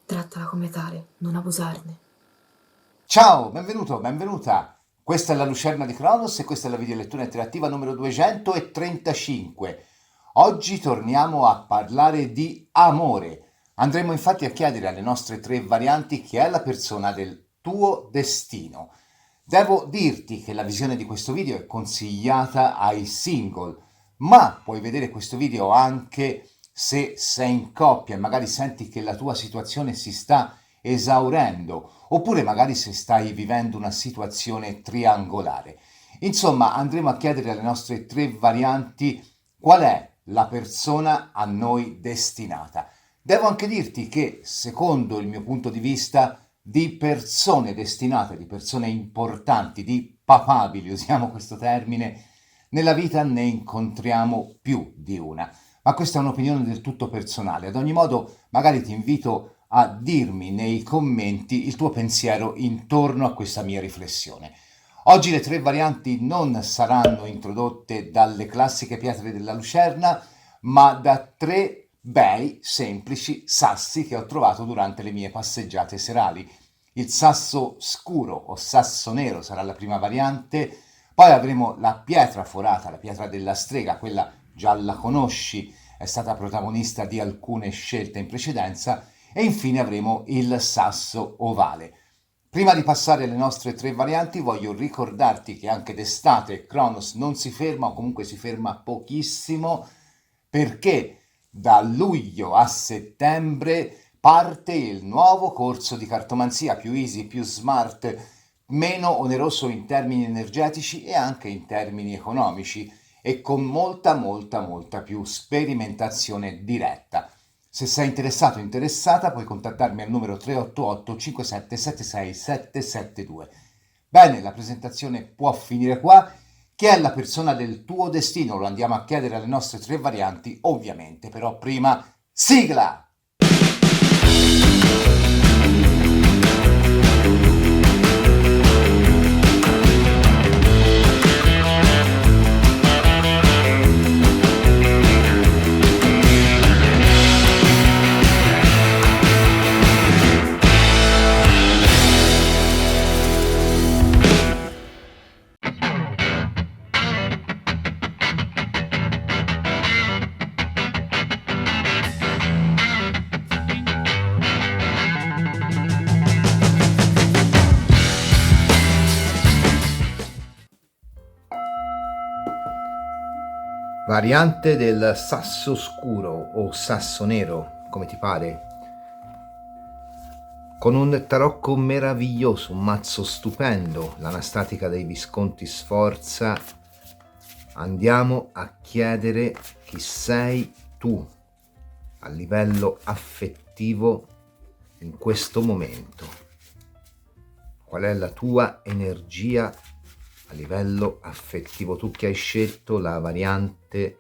Trattala come tale, non abusarne. Ciao, benvenuto, benvenuta. Questa è la Lucerna di Cronos e questa è la videolettura interattiva numero 235. Oggi torniamo a parlare di amore. Andremo infatti a chiedere alle nostre tre varianti chi è la persona del tuo destino. Devo dirti che la visione di questo video è consigliata ai single, ma puoi vedere questo video anche se sei in coppia e magari senti che la tua situazione si sta esaurendo, oppure magari se stai vivendo una situazione triangolare. Insomma, andremo a chiedere alle nostre tre varianti qual è la persona a noi destinata. Devo anche dirti che, secondo il mio punto di vista, di persone destinate, di persone importanti, di papabili, usiamo questo termine, nella vita ne incontriamo più di una. Ma questa è un'opinione del tutto personale. Ad ogni modo, magari ti invito a dirmi nei commenti il tuo pensiero intorno a questa mia riflessione. Oggi le tre varianti non saranno introdotte dalle classiche pietre della lucerna, ma da tre bei, semplici sassi che ho trovato durante le mie passeggiate serali. Il sasso scuro o sasso nero sarà la prima variante, poi avremo la pietra forata, la pietra della strega, quella già la conosci, è stata protagonista di alcune scelte in precedenza, e infine avremo il sasso ovale. Prima di passare alle nostre tre varianti voglio ricordarti che anche d'estate Cronos non si ferma, o comunque si ferma pochissimo, perché da luglio a settembre parte il nuovo corso di cartomanzia più easy, più smart, meno oneroso in termini energetici e anche in termini economici e con molta più sperimentazione diretta. Se sei interessato o interessata puoi contattarmi al numero 388 5776 772. Bene, la presentazione può finire qua. Chi è la persona del tuo destino? Lo andiamo a chiedere alle nostre tre varianti, ovviamente, però prima sigla! Variante del sasso scuro o sasso nero, come ti pare, con un tarocco meraviglioso, un mazzo stupendo, l'anastatica dei Visconti Sforza. Andiamo a chiedere chi sei tu a livello affettivo in questo momento. Qual è la tua energia a livello affettivo? Tu che hai scelto la variante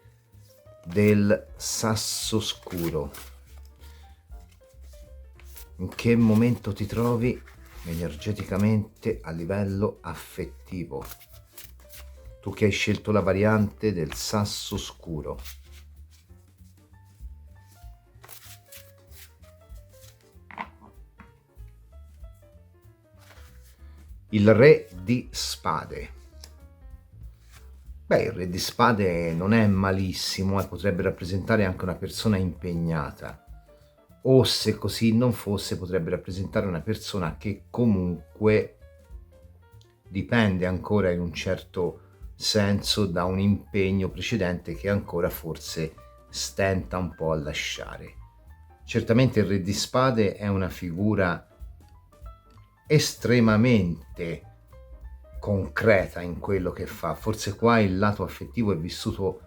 del sasso scuro, in che momento ti trovi energeticamente a livello affettivo? Tu che hai scelto la variante del sasso scuro. Il re di spade. Beh, il re di spade non è malissimo e potrebbe rappresentare anche una persona impegnata. O se così non fosse, potrebbe rappresentare una persona che comunque dipende ancora in un certo senso da un impegno precedente che ancora forse stenta un po' a lasciare. Certamente il re di spade è una figura estremamente concreta in quello che fa. Forse qua il lato affettivo è vissuto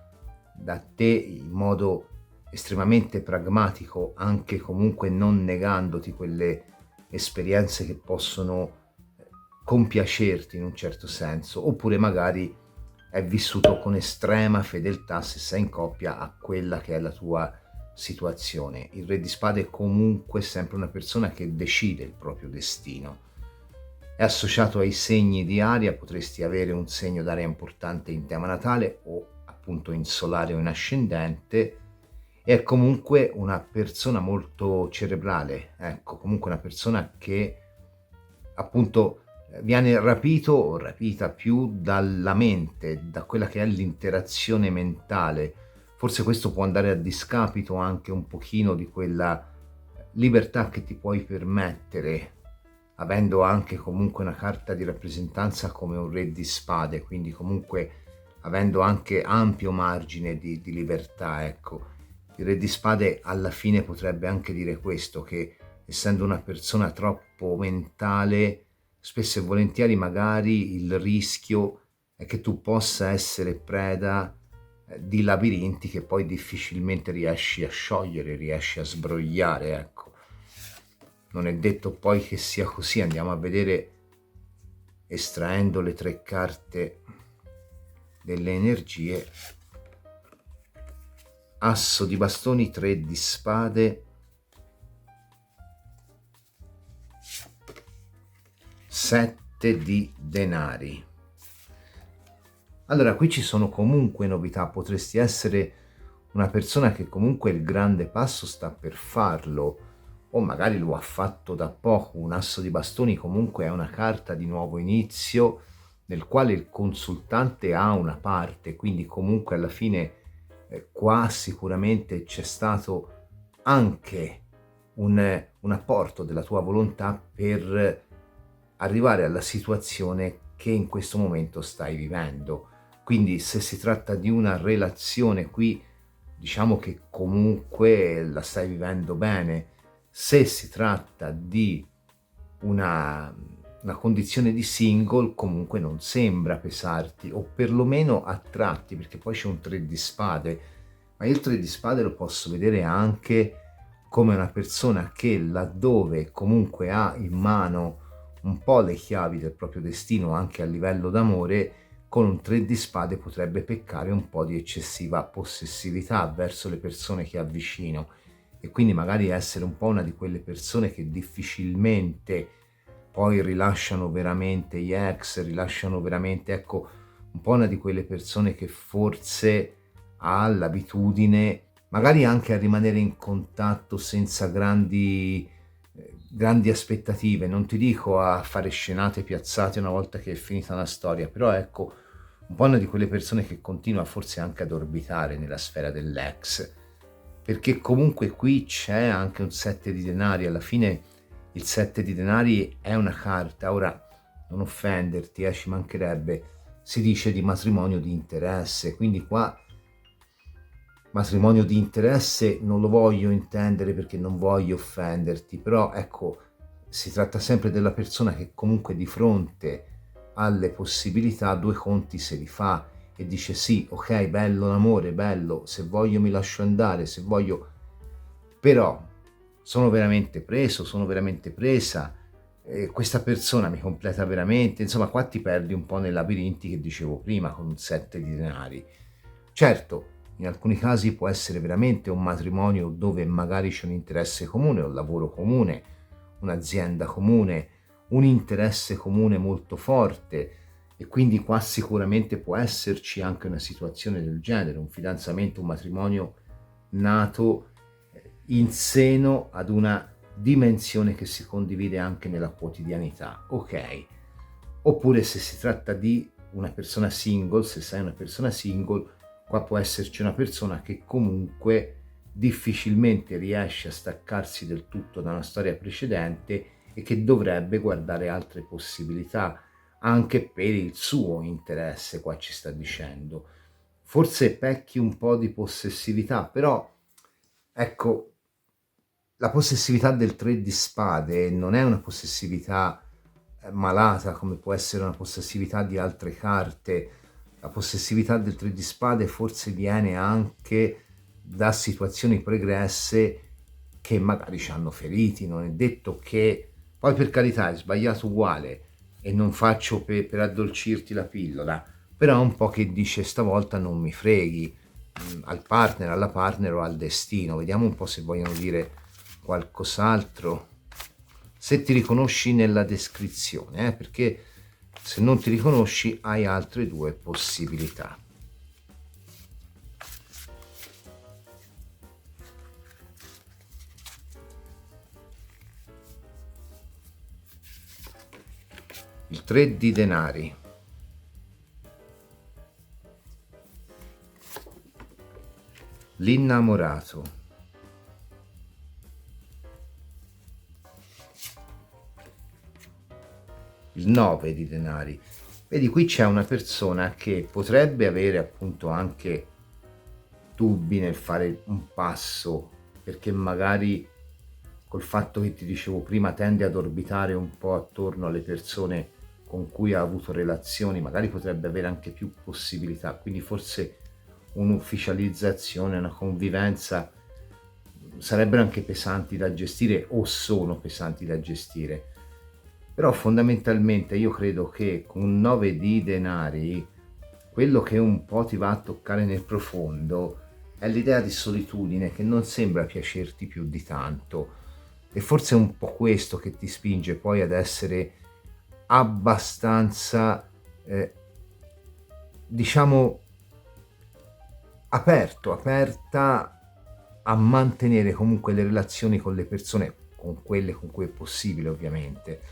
da te in modo estremamente pragmatico, anche comunque non negandoti quelle esperienze che possono compiacerti in un certo senso, oppure magari è vissuto con estrema fedeltà, se sei in coppia, a quella che è la tua situazione. Il re di spade è comunque sempre una persona che decide il proprio destino. È associato ai segni di aria, potresti avere un segno d'aria importante in tema natale o appunto in solare o in ascendente, è comunque una persona molto cerebrale, ecco, comunque una persona che appunto viene rapito o rapita più dalla mente, da quella che è l'interazione mentale. Forse questo può andare a discapito anche un pochino di quella libertà che ti puoi permettere, avendo anche comunque una carta di rappresentanza come un re di spade, quindi comunque avendo anche ampio margine di libertà, ecco. Il re di spade alla fine potrebbe anche dire questo, che essendo una persona troppo mentale, spesso e volentieri magari il rischio è che tu possa essere preda di labirinti che poi difficilmente riesci a sciogliere, riesci a sbrogliare, ecco. Non è detto poi che sia così, andiamo a vedere estraendo le 3 carte delle energie. Asso di bastoni, 3 di spade, 7 di denari. Allora, qui ci sono comunque novità, potresti essere una persona che comunque il grande passo sta per farlo, o magari lo ha fatto da poco. Un asso di bastoni comunque è una carta di nuovo inizio, nel quale il consultante ha una parte, quindi comunque alla fine qua sicuramente c'è stato anche un apporto della tua volontà per arrivare alla situazione che in questo momento stai vivendo. Quindi se si tratta di una relazione qui, diciamo che comunque la stai vivendo bene. Se si tratta di una condizione di single, comunque non sembra pesarti, o perlomeno a tratti, perché poi c'è un 3 di spade, ma il 3 di spade lo posso vedere anche come una persona che laddove comunque ha in mano un po' le chiavi del proprio destino anche a livello d'amore, con un 3 di spade potrebbe peccare un po' di eccessiva possessività verso le persone che avvicino, e quindi magari essere un po' una di quelle persone che difficilmente poi rilasciano veramente gli ex, rilasciano veramente, ecco, un po' una di quelle persone che forse ha l'abitudine magari anche a rimanere in contatto senza grandi aspettative. Non ti dico a fare scenate piazzate una volta che è finita la storia, però ecco, un po' una di quelle persone che continua forse anche ad orbitare nella sfera dell'ex, perché comunque qui c'è anche un 7 di denari. Alla fine il 7 di denari è una carta, ora non offenderti, ci mancherebbe, si dice di matrimonio di interesse, quindi qua matrimonio di interesse non lo voglio intendere perché non voglio offenderti, però ecco, si tratta sempre della persona che comunque di fronte alle possibilità 2 conti se li fa e dice sì, ok, bello l'amore, bello, se voglio mi lascio andare, se voglio, però sono veramente preso, sono veramente presa, questa persona mi completa veramente, insomma qua ti perdi un po' nei labirinti che dicevo prima con un 7 di denari. Certo, in alcuni casi può essere veramente un matrimonio dove magari c'è un interesse comune, un lavoro comune, un'azienda comune, un interesse comune molto forte, e quindi qua sicuramente può esserci anche una situazione del genere, un fidanzamento, un matrimonio nato in seno ad una dimensione che si condivide anche nella quotidianità, ok? Oppure se si tratta di una persona single, se sei una persona single, qua può esserci una persona che comunque difficilmente riesce a staccarsi del tutto da una storia precedente e che dovrebbe guardare altre possibilità anche per il suo interesse, qua ci sta dicendo. Forse pecchi un po' di possessività, però ecco, la possessività del 3 di spade non è una possessività malata come può essere una possessività di altre carte. La possessività del 3 di spade forse viene anche da situazioni pregresse che magari ci hanno feriti. Non è detto che, poi per carità è sbagliato uguale e non faccio per addolcirti la pillola, però un po' che dice stavolta non mi freghi, al partner, alla partner o al destino. Vediamo un po' se vogliono dire qualcos'altro, se ti riconosci nella descrizione, perché se non ti riconosci hai altre 2 possibilità. 3 di denari, l'innamorato, il 9 di denari. Vedi, qui c'è una persona che potrebbe avere appunto anche dubbi nel fare un passo, perché magari col fatto che ti dicevo prima tende ad orbitare un po' attorno alle persone con cui ha avuto relazioni, magari potrebbe avere anche più possibilità, quindi forse un'ufficializzazione, una convivenza sarebbero anche pesanti da gestire o sono pesanti da gestire. Però fondamentalmente io credo che con un 9 di denari quello che un po' ti va a toccare nel profondo è l'idea di solitudine che non sembra piacerti più di tanto, e forse è un po' questo che ti spinge poi ad essere abbastanza diciamo aperta a mantenere comunque le relazioni con le persone, con quelle con cui è possibile ovviamente,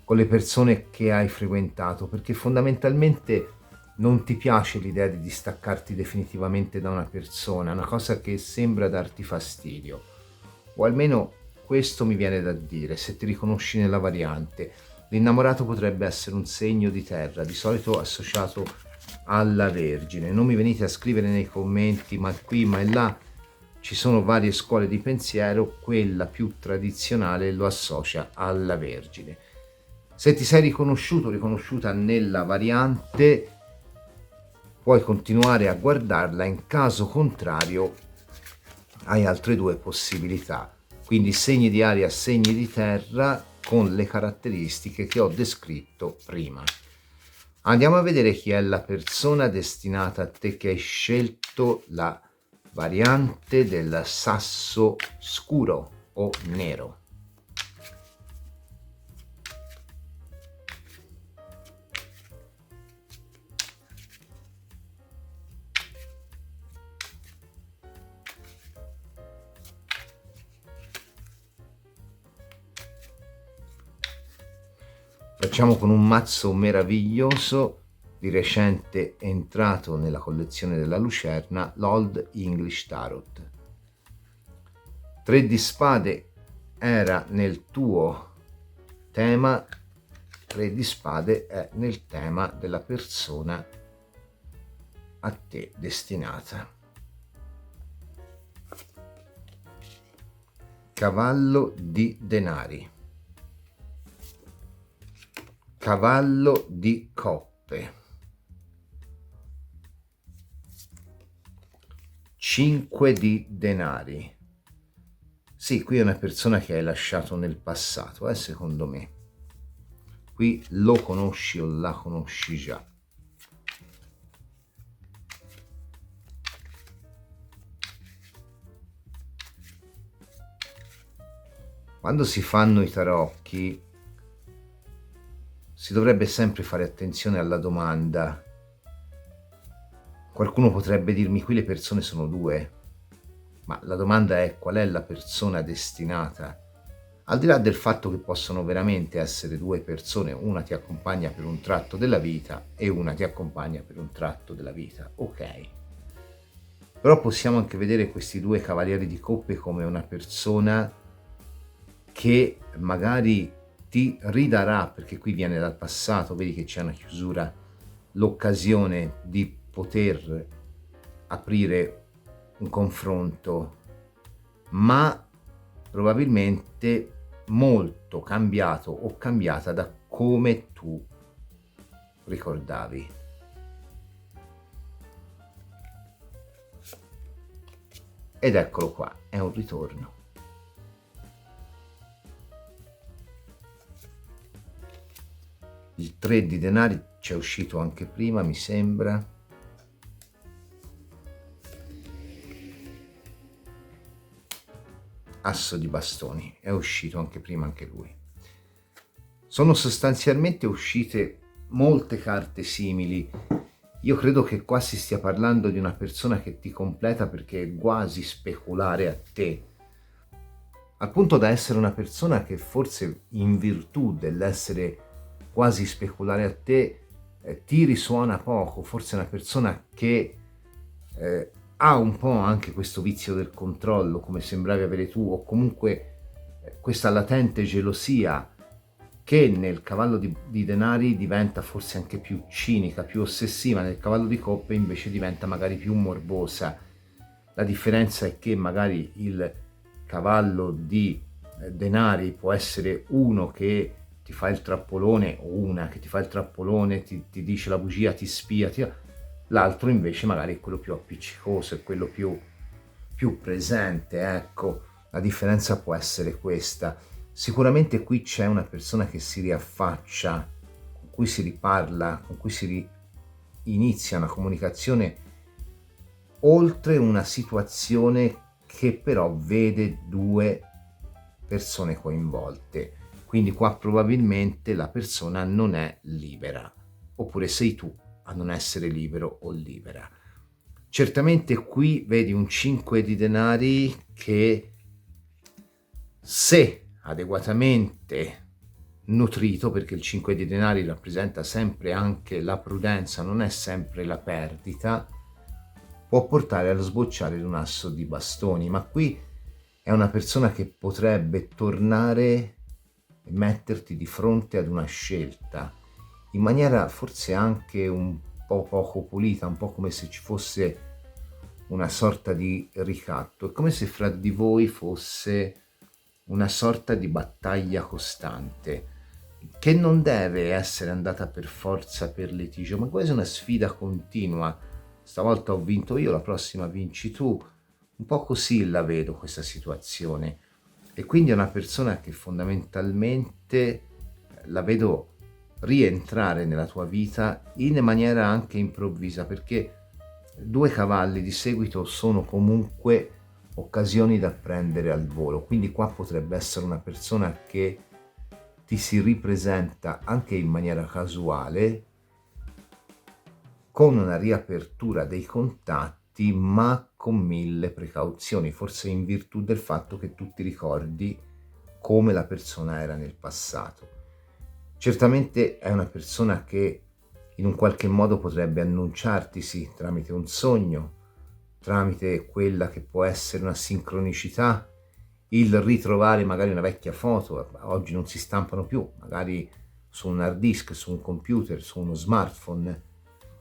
con le persone che hai frequentato, perché fondamentalmente non ti piace l'idea di distaccarti definitivamente da una persona, una cosa che sembra darti fastidio, o almeno questo mi viene da dire. Se ti riconosci nella variante, l'innamorato potrebbe essere un segno di terra, di solito associato alla Vergine. Non mi venite a scrivere nei commenti ma qui ma là, ci sono varie scuole di pensiero, quella più tradizionale lo associa alla Vergine. Se ti sei riconosciuto o riconosciuta nella variante, puoi continuare a guardarla, in caso contrario hai altre due possibilità, quindi segni di aria, segni di terra con le caratteristiche che ho descritto prima. Andiamo a vedere chi è la persona destinata a te che hai scelto la variante del sasso scuro o nero. Facciamo con un mazzo meraviglioso, di recente entrato nella collezione della Lucerna, l'Old English Tarot. 3 di spade era nel tuo tema, 3 di spade è nel tema della persona a te destinata. Cavallo di denari, cavallo di coppe, 5 di denari. Sì, qui è una persona che hai lasciato nel passato, secondo me. Qui lo conosci o la conosci già. Quando si fanno i tarocchi si dovrebbe sempre fare attenzione alla domanda. Qualcuno potrebbe dirmi qui le persone sono due, ma la domanda è qual è la persona destinata? Al di là del fatto che possono veramente essere due persone, una ti accompagna per un tratto della vita e una ti accompagna per un tratto della vita, ok. Però possiamo anche vedere questi due cavalieri di coppe come una persona che magari ti ridarà, perché qui viene dal passato, vedi che c'è una chiusura, l'occasione di poter aprire un confronto, ma probabilmente molto cambiato o cambiata da come tu ricordavi. Ed eccolo qua, è un ritorno. Il 3 di denari c'è uscito anche prima, mi sembra. Asso di bastoni, è uscito anche prima anche lui. Sono sostanzialmente uscite molte carte simili. Io credo che qua si stia parlando di una persona che ti completa perché è quasi speculare a te, al punto da essere una persona che forse in virtù dell'essere quasi speculare a te, ti risuona poco. Forse è una persona che ha un po' anche questo vizio del controllo, come sembravi avere tu, o comunque questa latente gelosia che nel cavallo di denari diventa forse anche più cinica, più ossessiva, nel cavallo di coppe invece diventa magari più morbosa. La differenza è che magari il cavallo di denari può essere uno che ti fa il trappolone, o una che ti fa il trappolone, ti dice la bugia, ti spia, l'altro invece magari è quello più appiccicoso, è quello più presente, ecco. La differenza può essere questa. Sicuramente qui c'è una persona che si riaffaccia, con cui si riparla, con cui si inizia una comunicazione oltre una situazione che però vede due persone coinvolte. Quindi qua probabilmente la persona non è libera, oppure sei tu a non essere libero o libera. Certamente qui vedi un 5 di denari che, se adeguatamente nutrito, perché il 5 di denari rappresenta sempre anche la prudenza, non è sempre la perdita, può portare allo sbocciare di un asso di bastoni. Ma qui è una persona che potrebbe tornare e metterti di fronte ad una scelta in maniera forse anche un po' poco pulita, un po' come se ci fosse una sorta di ricatto. È come se fra di voi fosse una sorta di battaglia costante, che non deve essere andata per forza per litigio, ma quasi una sfida continua. Stavolta ho vinto io, la prossima vinci tu. Un po' così la vedo questa situazione. E quindi è una persona che fondamentalmente la vedo rientrare nella tua vita in maniera anche improvvisa, perché 2 cavalli di seguito sono comunque occasioni da prendere al volo. Quindi qua potrebbe essere una persona che ti si ripresenta anche in maniera casuale, con una riapertura dei contatti, ma con 1000 precauzioni, forse in virtù del fatto che tu ti ricordi come la persona era nel passato. Certamente è una persona che in un qualche modo potrebbe annunciartisi tramite un sogno, tramite quella che può essere una sincronicità, il ritrovare magari una vecchia foto. Oggi non si stampano più, magari su un hard disk, su un computer, su uno smartphone,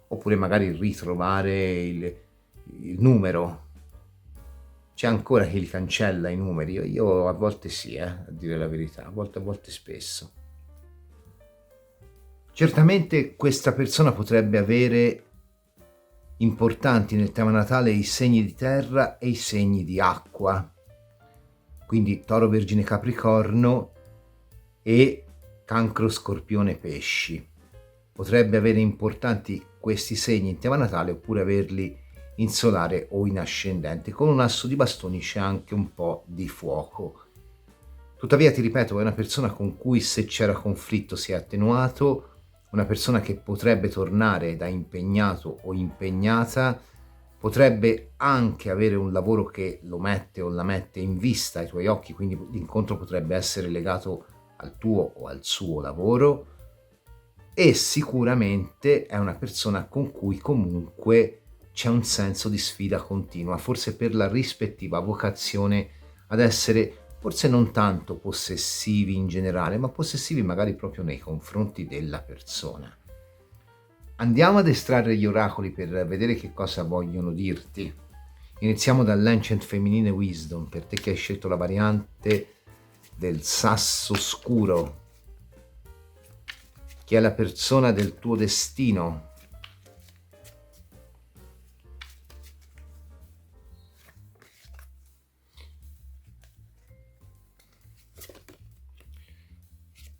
oppure magari ritrovare il numero. C'è ancora chi li cancella i numeri. Io a volte sì, a dire la verità, a volte spesso. Certamente questa persona potrebbe avere importanti nel tema natale i segni di terra e i segni di acqua, quindi Toro, Vergine, Capricorno e Cancro, Scorpione, Pesci. Potrebbe avere importanti questi segni in tema natale, oppure averli in solare o in ascendente. Con un asso di bastoni c'è anche un po' di fuoco. Tuttavia, ti ripeto, è una persona con cui, se c'era conflitto, si è attenuato, una persona che potrebbe tornare da impegnato o impegnata, potrebbe anche avere un lavoro che lo mette o la mette in vista ai tuoi occhi, quindi l'incontro potrebbe essere legato al tuo o al suo lavoro, e sicuramente è una persona con cui comunque c'è un senso di sfida continua, forse per la rispettiva vocazione ad essere forse non tanto possessivi in generale, ma possessivi magari proprio nei confronti della persona. Andiamo ad estrarre gli oracoli per vedere che cosa vogliono dirti. Iniziamo dall'Ancient Feminine Wisdom, per te che hai scelto la variante del sasso scuro. Chi è la persona del tuo destino?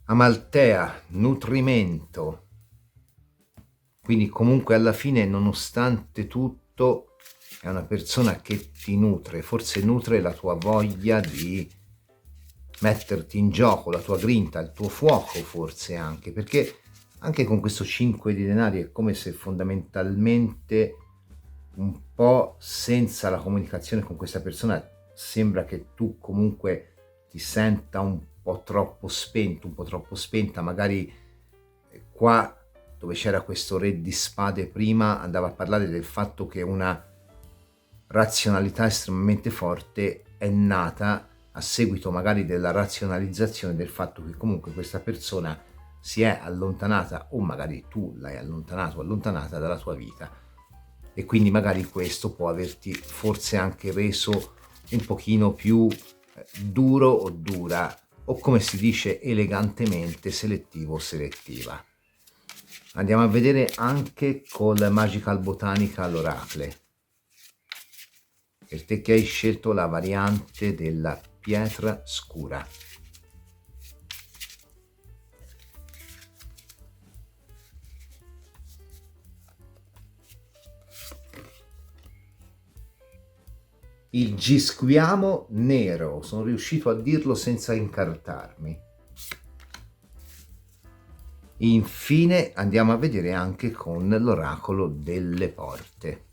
Amaltea, nutrimento. Quindi comunque alla fine, nonostante tutto, è una persona che ti nutre, forse nutre la tua voglia di metterti in gioco, la tua grinta, il tuo fuoco forse anche, perché anche con questo 5 di denari è come se fondamentalmente un po' senza la comunicazione con questa persona sembra che tu comunque ti senta un po' troppo spento, un po' troppo spenta, magari qua dove c'era questo re di spade prima andava a parlare del fatto che una razionalità estremamente forte è nata a seguito magari della razionalizzazione del fatto che comunque questa persona si è allontanata, o magari tu l'hai allontanato o allontanata dalla tua vita, e quindi magari questo può averti forse anche reso un pochino più duro o dura, o come si dice elegantemente selettivo o selettiva. Andiamo a vedere anche col Magical Botanical Oracle. Per te che hai scelto la variante della pietra scura. Il gisquiamo nero, sono riuscito a dirlo senza incartarmi. Infine andiamo a vedere anche con l'oracolo delle porte.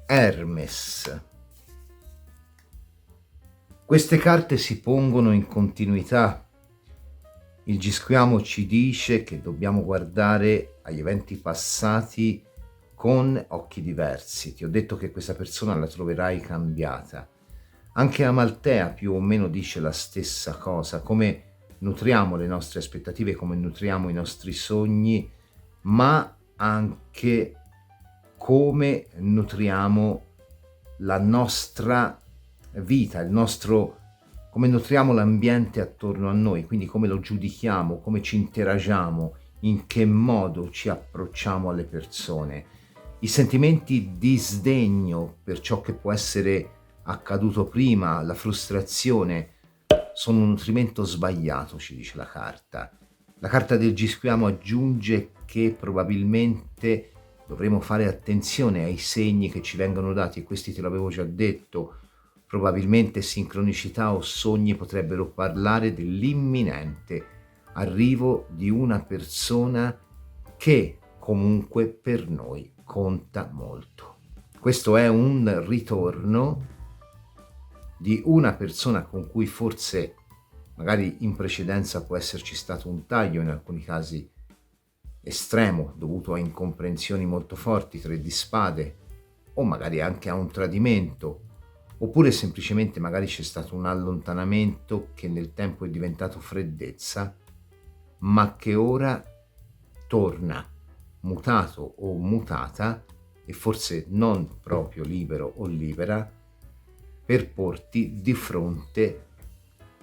Hermes. Queste carte si pongono in continuità. Il gisquiamo ci dice che dobbiamo guardare agli eventi passati con occhi diversi. Ti ho detto che questa persona la troverai cambiata. Anche Amaltea più o meno dice la stessa cosa, come nutriamo le nostre aspettative, come nutriamo i nostri sogni, ma anche come nutriamo la nostra vita, come nutriamo l'ambiente attorno a noi, quindi come lo giudichiamo, come ci interagiamo, in che modo ci approcciamo alle persone. I sentimenti di sdegno per ciò che può essere accaduto prima, la frustrazione, sono un nutrimento sbagliato, ci dice la carta. La carta del gisquiamo aggiunge che probabilmente dovremo fare attenzione ai segni che ci vengono dati, e questi te l'avevo già detto. Probabilmente sincronicità o sogni potrebbero parlare dell'imminente arrivo di una persona che comunque per noi conta molto. Questo è un ritorno di una persona con cui forse magari in precedenza può esserci stato un taglio, in alcuni casi estremo, dovuto a incomprensioni molto forti, 3 di spade, o magari anche a un tradimento, oppure semplicemente magari c'è stato un allontanamento che nel tempo è diventato freddezza, ma che ora torna mutato o mutata, e forse non proprio libero o libera, per porti di fronte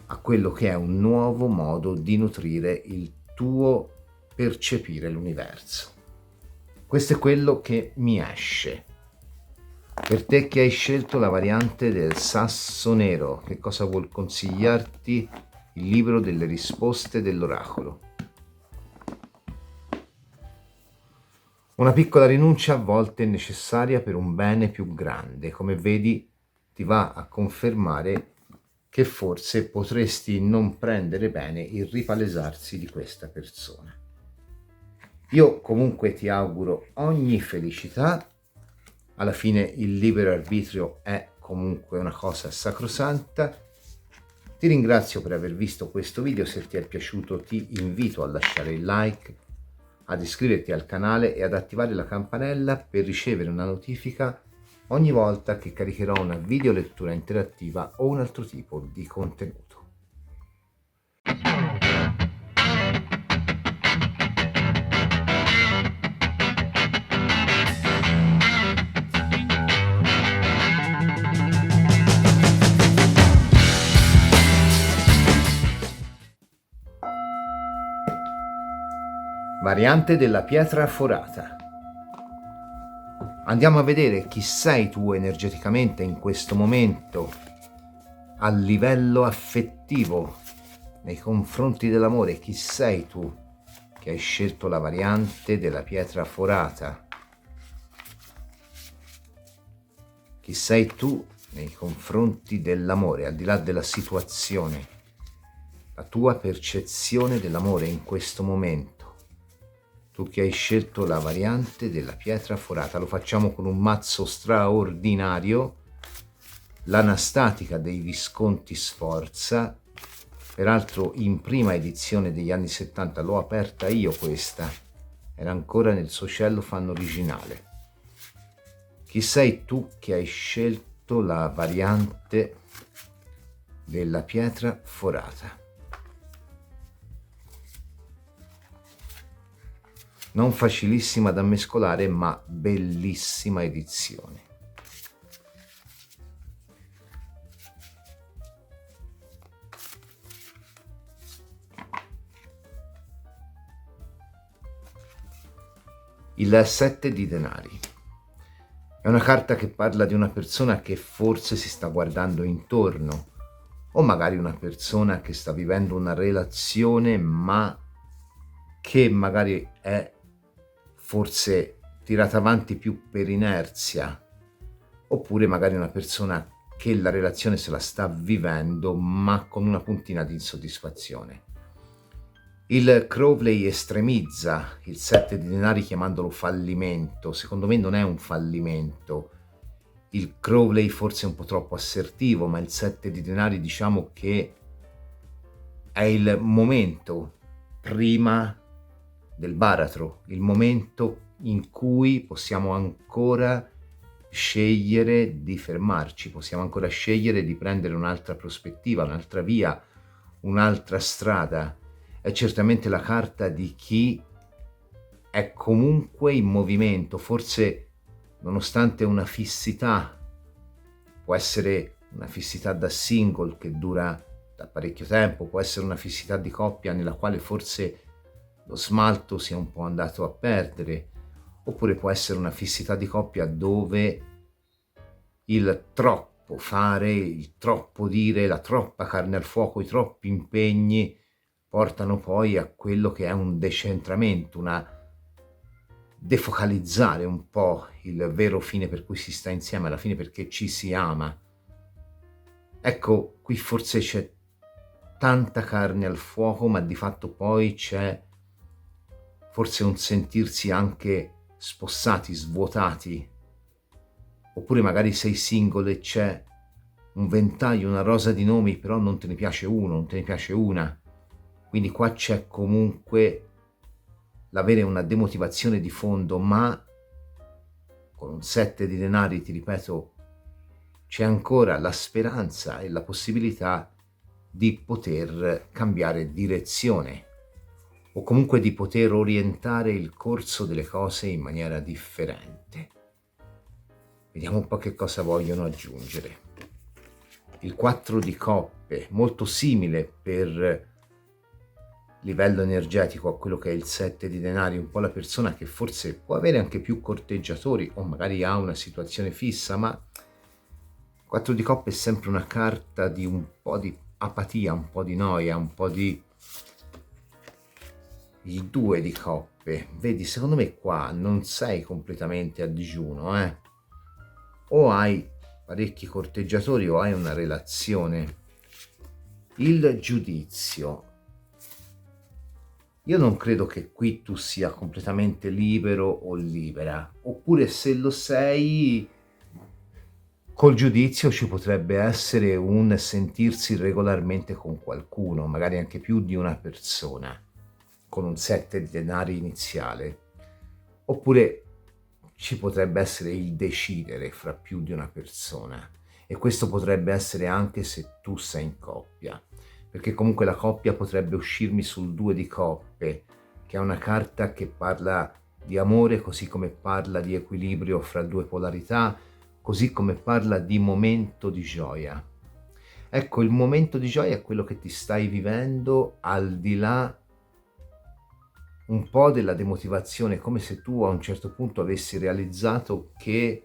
a quello che è un nuovo modo di nutrire il tuo percepire l'universo. Questo è quello che mi esce. Per te che hai scelto la variante del sasso nero, che cosa vuol consigliarti il libro delle risposte dell'oracolo? Una piccola rinuncia a volte è necessaria per un bene più grande. Come vedi, ti va a confermare che forse potresti non prendere bene il ripalesarsi di questa persona. Io comunque ti auguro ogni felicità. Alla fine il libero arbitrio è comunque una cosa sacrosanta. Ti ringrazio per aver visto questo video. Se ti è piaciuto ti invito a lasciare il like, ad iscriverti al canale e ad attivare la campanella per ricevere una notifica ogni volta che caricherò una video lettura interattiva o un altro tipo di contenuto. Variante della pietra forata. Andiamo a vedere chi sei tu energeticamente in questo momento, a livello affettivo, nei confronti dell'amore. Chi sei tu che hai scelto la variante della pietra forata? Chi sei tu nei confronti dell'amore, al di là della situazione? la tua percezione dell'amore in questo momento. Tu che hai scelto la variante della pietra forata, lo facciamo con un mazzo straordinario, l'anastatica dei Visconti Sforza, peraltro in prima edizione degli anni 70, l'ho aperta io questa, era ancora nel suo cellophane originale. Chi sei tu che hai scelto la variante della pietra forata? Non facilissima da mescolare, ma bellissima edizione. Il 7 di denari. È una carta che parla di una persona che forse si sta guardando intorno, o magari una persona che sta vivendo una relazione, ma che magari è forse tirata avanti più per inerzia, oppure magari una persona che la relazione se la sta vivendo ma con una puntina di insoddisfazione. Il Crowley estremizza il 7 di denari chiamandolo fallimento. Secondo me non è un fallimento. Il Crowley forse è un po' troppo assertivo, ma il 7 di denari diciamo che è il momento prima del baratro, il momento in cui possiamo ancora scegliere di fermarci, possiamo ancora scegliere di prendere un'altra prospettiva, un'altra via, un'altra strada. È certamente la carta di chi è comunque in movimento, forse nonostante una fissità, può essere una fissità da single che dura da parecchio tempo, può essere una fissità di coppia nella quale forse lo smalto si è un po' andato a perdere, oppure può essere una fissità di coppia dove il troppo fare, il troppo dire, la troppa carne al fuoco, i troppi impegni portano poi a quello che è un decentramento, una defocalizzare un po' il vero fine per cui si sta insieme, alla fine perché ci si ama. Ecco, qui forse c'è tanta carne al fuoco, ma di fatto poi c'è forse un sentirsi anche spossati, svuotati, oppure magari sei single e c'è un ventaglio, una rosa di nomi, però non te ne piace uno, non te ne piace una. Quindi qua c'è comunque l'avere una demotivazione di fondo, ma con un 7 di denari, ti ripeto, c'è ancora la speranza e la possibilità di poter cambiare direzione o comunque di poter orientare il corso delle cose in maniera differente. Vediamo un po' che cosa vogliono aggiungere. Il 4 di coppe, molto simile per livello energetico a quello che è il 7 di denari, un po' la persona che forse può avere anche più corteggiatori o magari ha una situazione fissa, ma il 4 di coppe è sempre una carta di un po' di apatia, un po' di noia, un po' di... Il 2 di coppe, vedi, secondo me qua non sei completamente a digiuno, o hai parecchi corteggiatori o hai una relazione. Il giudizio. Io non credo che qui tu sia completamente libero o libera, oppure se lo sei, col giudizio ci potrebbe essere un sentirsi regolarmente con qualcuno, magari anche più di una persona, con un 7 di denari iniziale, oppure ci potrebbe essere il decidere fra più di una persona, e questo potrebbe essere anche se tu sei in coppia, perché comunque la coppia potrebbe uscirmi sul 2 di coppe, che è una carta che parla di amore, così come parla di equilibrio fra due polarità, così come parla di momento di gioia. Ecco, il momento di gioia è quello che ti stai vivendo al di là un po' della demotivazione, come se tu a un certo punto avessi realizzato che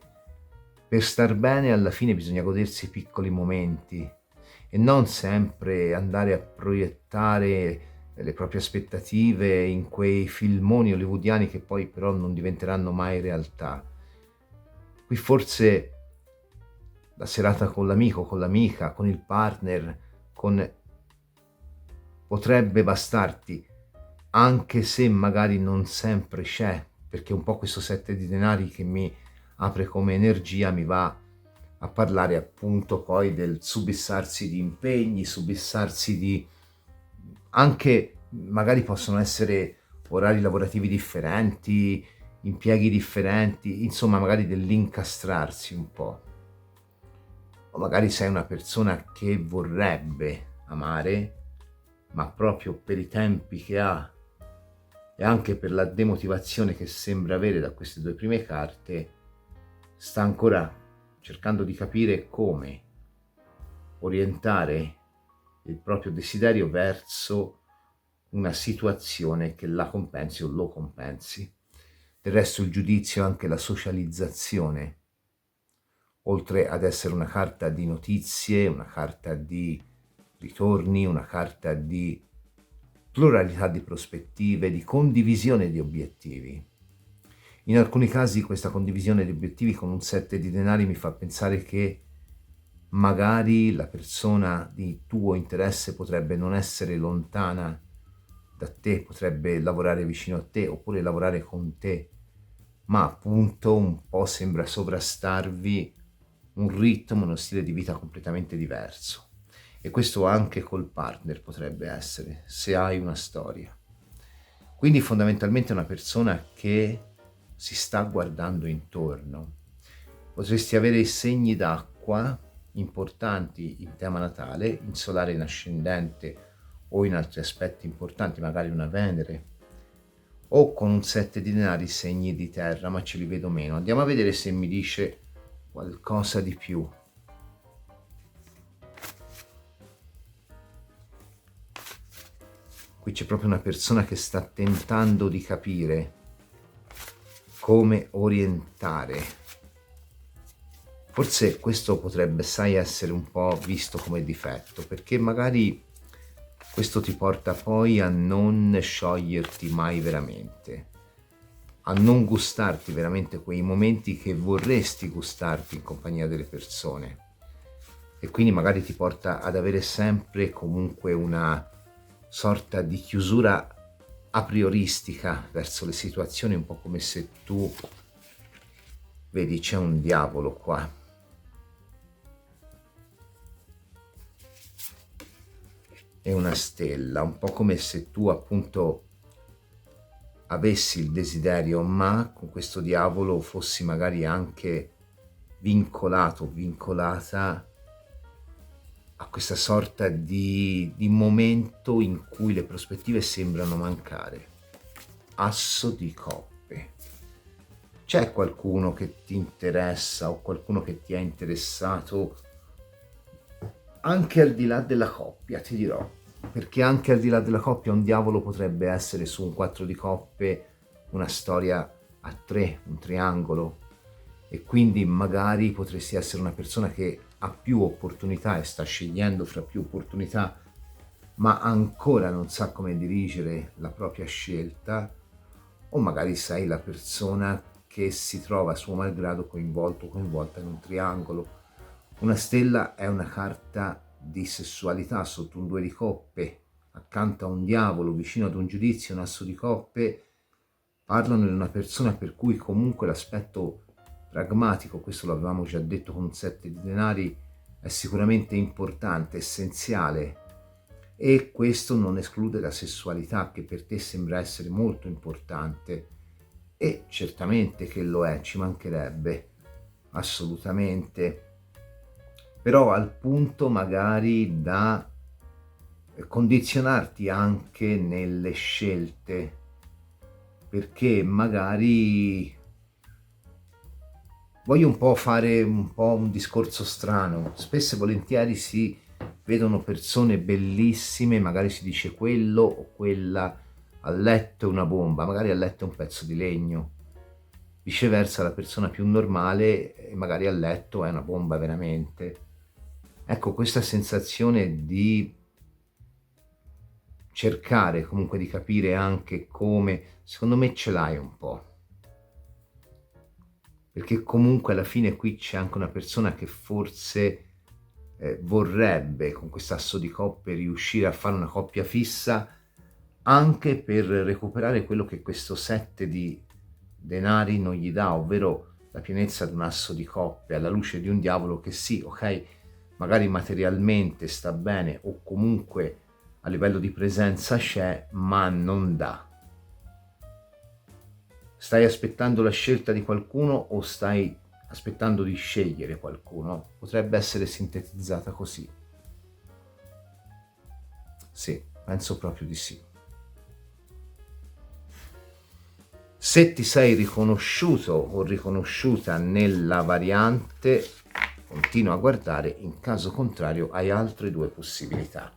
per star bene alla fine bisogna godersi i piccoli momenti e non sempre andare a proiettare le proprie aspettative in quei filmoni hollywoodiani che poi però non diventeranno mai realtà. Qui forse la serata con l'amico, con l'amica, con il partner, con potrebbe bastarti, anche se magari non sempre c'è, perché un po' questo 7 di denari che mi apre come energia mi va a parlare appunto poi del subissarsi di impegni, subissarsi di anche magari possono essere orari lavorativi differenti, impieghi differenti, insomma magari dell'incastrarsi un po'. O magari sei una persona che vorrebbe amare, ma proprio per i tempi che ha e anche per la demotivazione che sembra avere da queste due prime carte, sta ancora cercando di capire come orientare il proprio desiderio verso una situazione che la compensi o lo compensi. Del resto il giudizio e anche la socializzazione, oltre ad essere una carta di notizie, una carta di ritorni, una carta di pluralità di prospettive, di condivisione di obiettivi. In alcuni casi questa condivisione di obiettivi con un 7 di denari mi fa pensare che magari la persona di tuo interesse potrebbe non essere lontana da te, potrebbe lavorare vicino a te oppure lavorare con te, ma appunto un po' sembra sovrastarvi un ritmo, uno stile di vita completamente diverso. E questo anche col partner potrebbe essere, se hai una storia. Quindi fondamentalmente è una persona che si sta guardando intorno. Potresti avere segni d'acqua importanti in tema natale, in solare in ascendente o in altri aspetti importanti, magari una Venere, o con un 7 di denari segni di terra, ma ce li vedo meno. Andiamo a vedere se mi dice qualcosa di più. Qui c'è proprio una persona che sta tentando di capire come orientare. Forse questo potrebbe, sai, essere un po' visto come difetto, perché magari questo ti porta poi a non scioglierti mai veramente, a non gustarti veramente quei momenti che vorresti gustarti in compagnia delle persone. E quindi magari ti porta ad avere sempre comunque una sorta di chiusura a prioristica verso le situazioni, un po' come se tu, vedi, c'è un diavolo qua. E una stella, un po' come se tu appunto avessi il desiderio, ma con questo diavolo fossi magari anche vincolato, vincolata a questa sorta di momento in cui le prospettive sembrano mancare. Asso di coppe. C'è qualcuno che ti interessa o qualcuno che ti è interessato anche al di là della coppia, ti dirò, perché anche al di là della coppia un diavolo potrebbe essere su un 4 di coppe una storia a 3, un triangolo, e quindi magari potresti essere una persona che ha più opportunità e sta scegliendo fra più opportunità, ma ancora non sa come dirigere la propria scelta, o magari sei la persona che si trova a suo malgrado coinvolto o coinvolta in un triangolo. Una stella è una carta di sessualità sotto un 2 di coppe, accanto a un diavolo, vicino ad un giudizio, un asso di coppe, parlano di una persona per cui comunque l'aspetto pragmatico, questo l'avevamo già detto con un 7 di denari, è sicuramente importante, essenziale, e questo non esclude la sessualità, che per te sembra essere molto importante, e certamente che lo è, ci mancherebbe, assolutamente, però al punto magari da condizionarti anche nelle scelte, perché magari voglio un po' fare un discorso strano. Spesso e volentieri si vedono persone bellissime, magari si dice quello o quella a letto è una bomba, magari a letto è un pezzo di legno. Viceversa la persona più normale magari a letto è una bomba veramente. Ecco, questa sensazione di cercare comunque di capire anche come, secondo me ce l'hai un po'. Perché comunque alla fine qui c'è anche una persona che forse vorrebbe con quest'asso di coppe riuscire a fare una coppia fissa, anche per recuperare quello che questo 7 di denari non gli dà, ovvero la pienezza di un asso di coppe alla luce di un diavolo che sì, ok, magari materialmente sta bene o comunque a livello di presenza c'è, ma non dà. Stai aspettando la scelta di qualcuno o stai aspettando di scegliere qualcuno? Potrebbe essere sintetizzata così. Sì, penso proprio di sì. Se ti sei riconosciuto o riconosciuta nella variante, continua a guardare, in caso contrario hai altre due possibilità.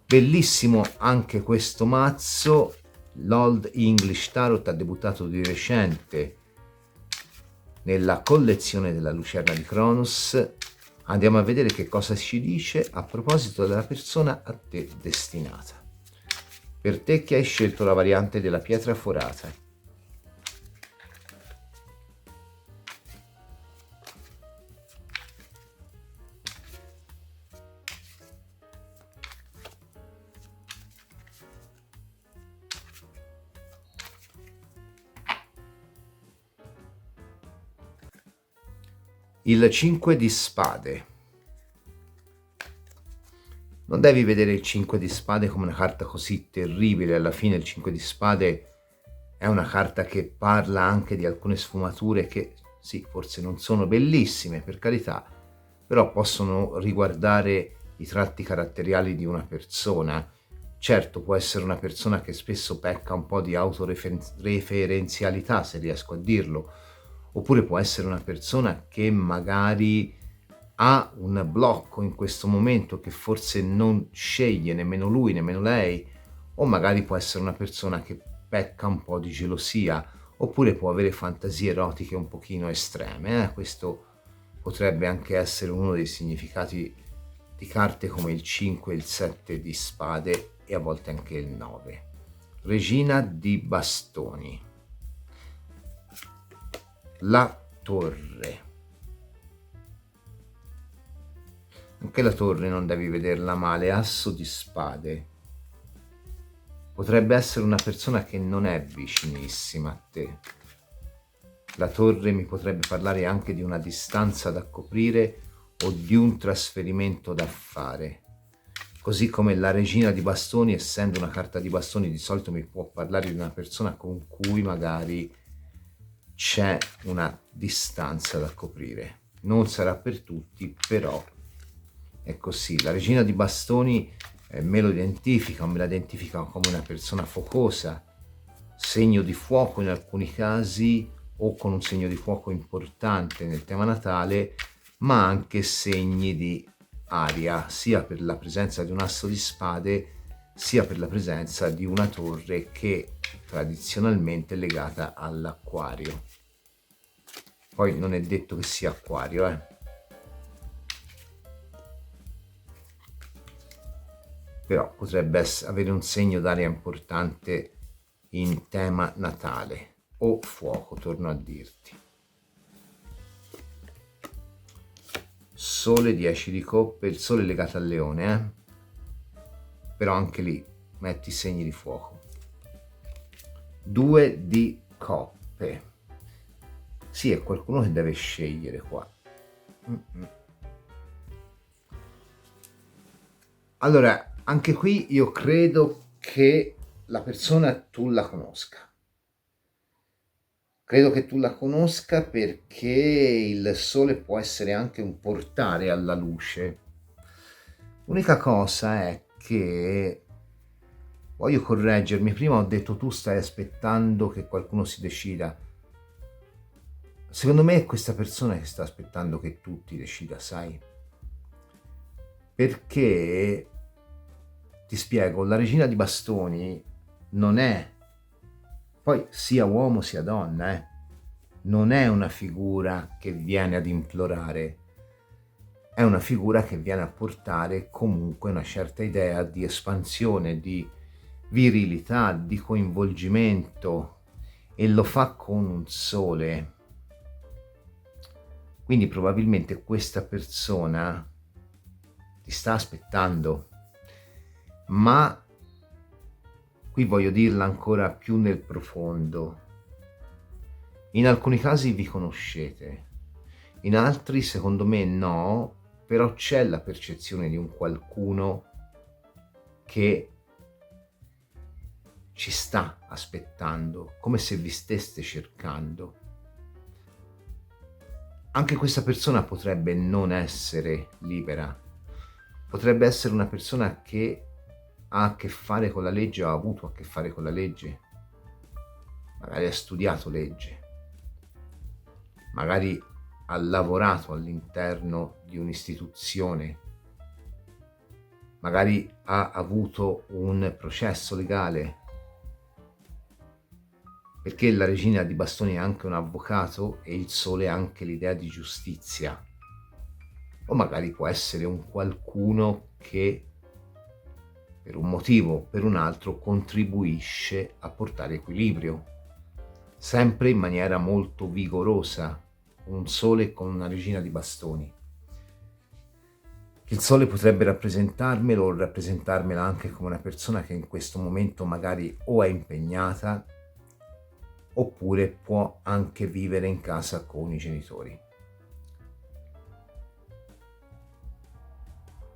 Bellissimo anche questo mazzo, l'Old English Tarot ha debuttato di recente nella collezione della Lucerna di Cronos. Andiamo a vedere che cosa ci dice a proposito della persona a te destinata. Per te che hai scelto la variante della pietra forata. Il 5 di spade. Non devi vedere il 5 di spade come una carta così terribile, alla fine il 5 di spade è una carta che parla anche di alcune sfumature che sì, forse non sono bellissime, per carità, però possono riguardare i tratti caratteriali di una persona. Certo, può essere una persona che spesso pecca un po' di autoreferenzialità, se riesco a dirlo, oppure può essere una persona che magari ha un blocco in questo momento che forse non sceglie nemmeno lui, nemmeno lei, o magari può essere una persona che pecca un po' di gelosia, oppure può avere fantasie erotiche un pochino estreme. Questo potrebbe anche essere uno dei significati di carte come il 5 e il 7 di spade e a volte anche il 9. Regina di bastoni. La torre. Anche la torre non devi vederla male, asso di spade. Potrebbe essere una persona che non è vicinissima a te. La torre mi potrebbe parlare anche di una distanza da coprire o di un trasferimento da fare. Così come la regina di bastoni, essendo una carta di bastoni, di solito mi può parlare di una persona con cui magari c'è una distanza da coprire. Non sarà per tutti, però è così. La regina di bastoni me lo identifica, o me la identifica come una persona focosa, segno di fuoco in alcuni casi, o con un segno di fuoco importante nel tema natale, ma anche segni di aria, sia per la presenza di un asso di spade, sia per la presenza di una torre che tradizionalmente è legata all'acquario. Poi non è detto che sia acquario, però potrebbe avere un segno d'aria importante in tema natale o fuoco, torno a dirti. Sole 10 di coppe, il sole è legato al leone, però anche lì metti segni di fuoco. 2 di coppe. Sì, è qualcuno che deve scegliere qua. Allora, anche qui io credo che la persona tu la conosca. Credo che tu la conosca perché il sole può essere anche un portare alla luce. L'unica cosa è che voglio correggermi. Prima ho detto tu stai aspettando che qualcuno si decida. Secondo me è questa persona che sta aspettando che tu ti decida, sai? Perché, ti spiego, la regina di bastoni non è, poi sia uomo sia donna, non è una figura che viene ad implorare, è una figura che viene a portare comunque una certa idea di espansione, di virilità, di coinvolgimento, e lo fa con un sole. Quindi probabilmente questa persona ti sta aspettando, ma qui voglio dirla ancora più nel profondo. In alcuni casi vi conoscete, in altri secondo me no, però c'è la percezione di un qualcuno che ci sta aspettando, come se vi stesse cercando. Anche questa persona potrebbe non essere libera, potrebbe essere una persona che ha a che fare con la legge o ha avuto a che fare con la legge, magari ha studiato legge, magari ha lavorato all'interno di un'istituzione, magari ha avuto un processo legale, perché la regina di bastoni è anche un avvocato e il sole è anche l'idea di giustizia. O magari può essere un qualcuno che per un motivo o per un altro contribuisce a portare equilibrio, sempre in maniera molto vigorosa, con un sole e con una regina di bastoni. Il sole potrebbe rappresentarmelo o rappresentarmela anche come una persona che in questo momento magari o è impegnata oppure può anche vivere in casa con i genitori.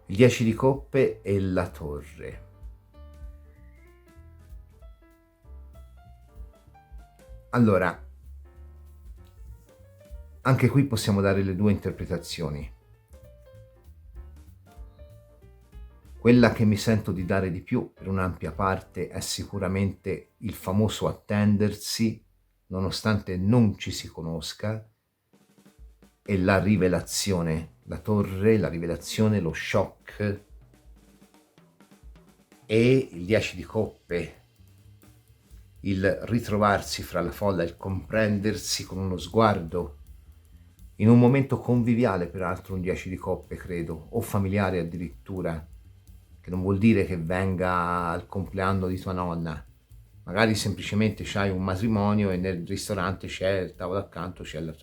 Il 10 di coppe e la torre. Allora, anche qui possiamo dare le due interpretazioni. Quella che mi sento di dare di più, per un'ampia parte, è sicuramente il famoso attendersi, nonostante non ci si conosca, e la rivelazione, la torre, la rivelazione, lo shock, e il 10 di coppe, il ritrovarsi fra la folla, il comprendersi con uno sguardo, in un momento conviviale, peraltro un 10 di coppe credo, o familiare addirittura, che non vuol dire che venga al compleanno di tua nonna, magari semplicemente c'hai un matrimonio e nel ristorante c'è il tavolo accanto, c'è la...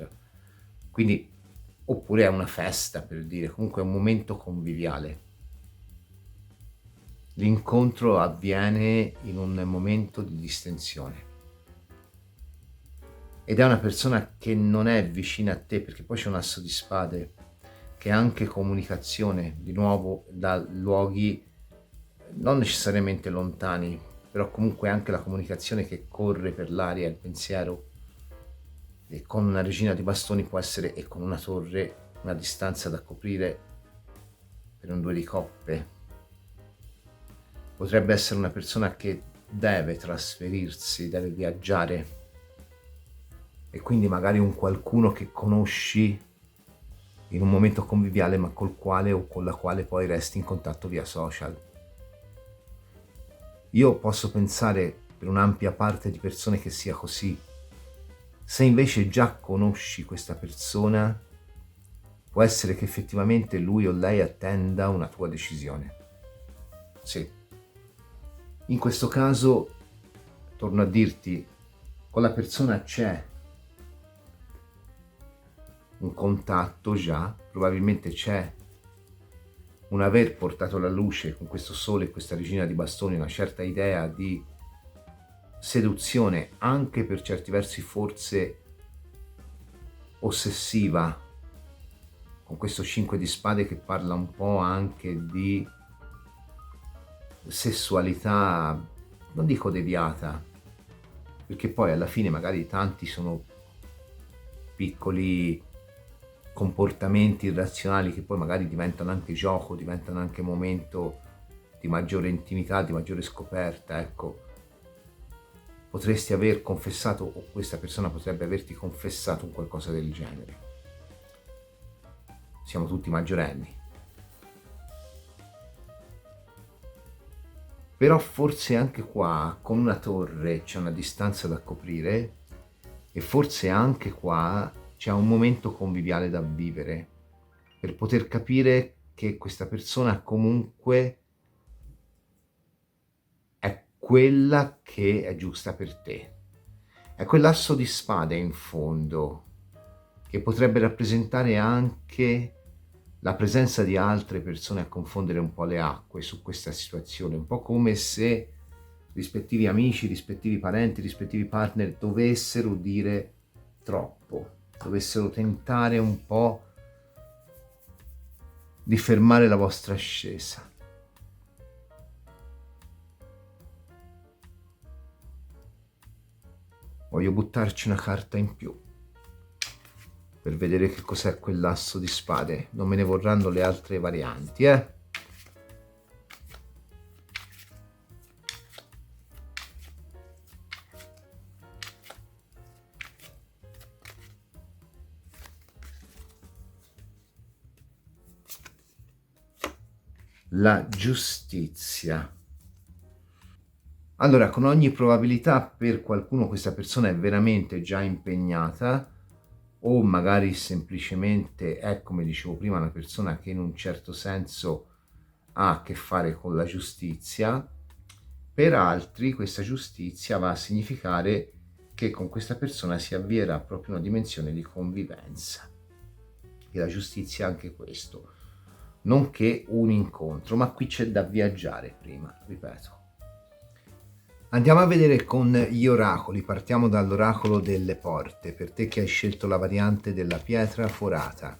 Quindi, oppure è una festa, per dire, comunque è un momento conviviale. L'incontro avviene in un momento di distensione. Ed è una persona che non è vicina a te, perché poi c'è un asso di spade, che è anche comunicazione, di nuovo da luoghi non necessariamente lontani, però comunque anche la comunicazione che corre per l'aria, il pensiero. E con una regina di bastoni può essere, e con una torre, una distanza da coprire per un 2 di coppe. Potrebbe essere una persona che deve trasferirsi, deve viaggiare, e quindi magari un qualcuno che conosci in un momento conviviale, ma col quale o con la quale poi resti in contatto via social. Io posso pensare per un'ampia parte di persone che sia così. Se invece già conosci questa persona, può essere che effettivamente lui o lei attenda una tua decisione. Sì. In questo caso, torno a dirti, con la persona c'è un contatto già, probabilmente c'è un aver portato alla luce con questo sole e questa regina di bastoni una certa idea di seduzione, anche per certi versi forse ossessiva, con questo 5 di spade che parla un po' anche di sessualità, non dico deviata, perché poi alla fine magari tanti sono piccoli comportamenti irrazionali che poi magari diventano anche gioco, diventano anche momento di maggiore intimità, di maggiore scoperta, ecco. Potresti aver confessato, o questa persona potrebbe averti confessato un qualcosa del genere. Siamo tutti maggiorenni. Però forse anche qua, con una torre, c'è una distanza da coprire, e forse anche qua c'è un momento conviviale da vivere, per poter capire che questa persona comunque è quella che è giusta per te. È quell'asso di spade in fondo, che potrebbe rappresentare anche la presenza di altre persone a confondere un po' le acque su questa situazione, un po' come se rispettivi amici, rispettivi parenti, rispettivi partner dovessero dire troppo, dovessero tentare un po' di fermare la vostra ascesa. Voglio buttarci una carta in più per vedere che cos'è quell'asso di spade. Non me ne vorranno le altre varianti, La giustizia. Allora, con ogni probabilità per qualcuno questa persona è veramente già impegnata, o magari semplicemente è, come dicevo prima, una persona che in un certo senso ha a che fare con la giustizia. Per altri questa giustizia va a significare che con questa persona si avvierà proprio una dimensione di convivenza. E la giustizia è anche questo, nonché un incontro, ma qui c'è da viaggiare prima, ripeto. Andiamo a vedere con gli oracoli, partiamo dall'oracolo delle porte, per te che hai scelto la variante della pietra forata.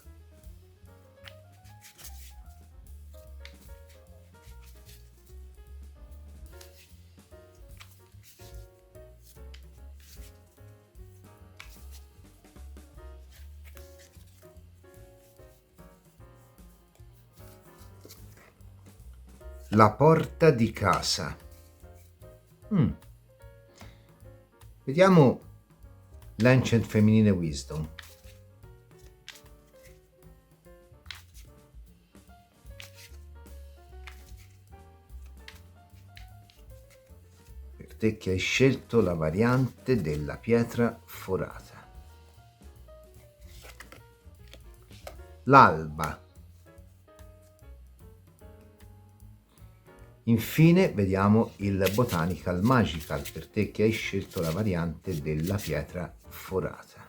La porta di casa. Vediamo l'Ancient Feminine Wisdom. Per te che hai scelto la variante della pietra forata. L'alba. Infine vediamo il Botanical Magical, per te che hai scelto la variante della pietra forata.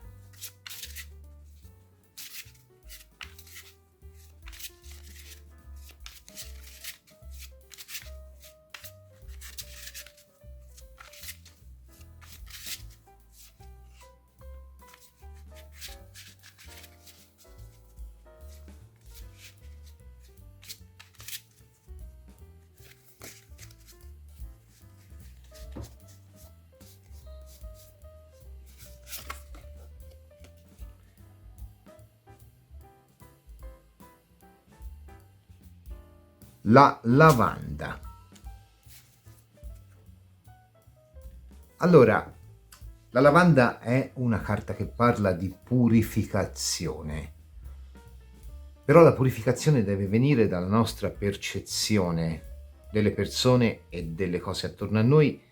La lavanda. Allora, la lavanda è una carta che parla di purificazione, però la purificazione deve venire dalla nostra percezione delle persone e delle cose attorno a noi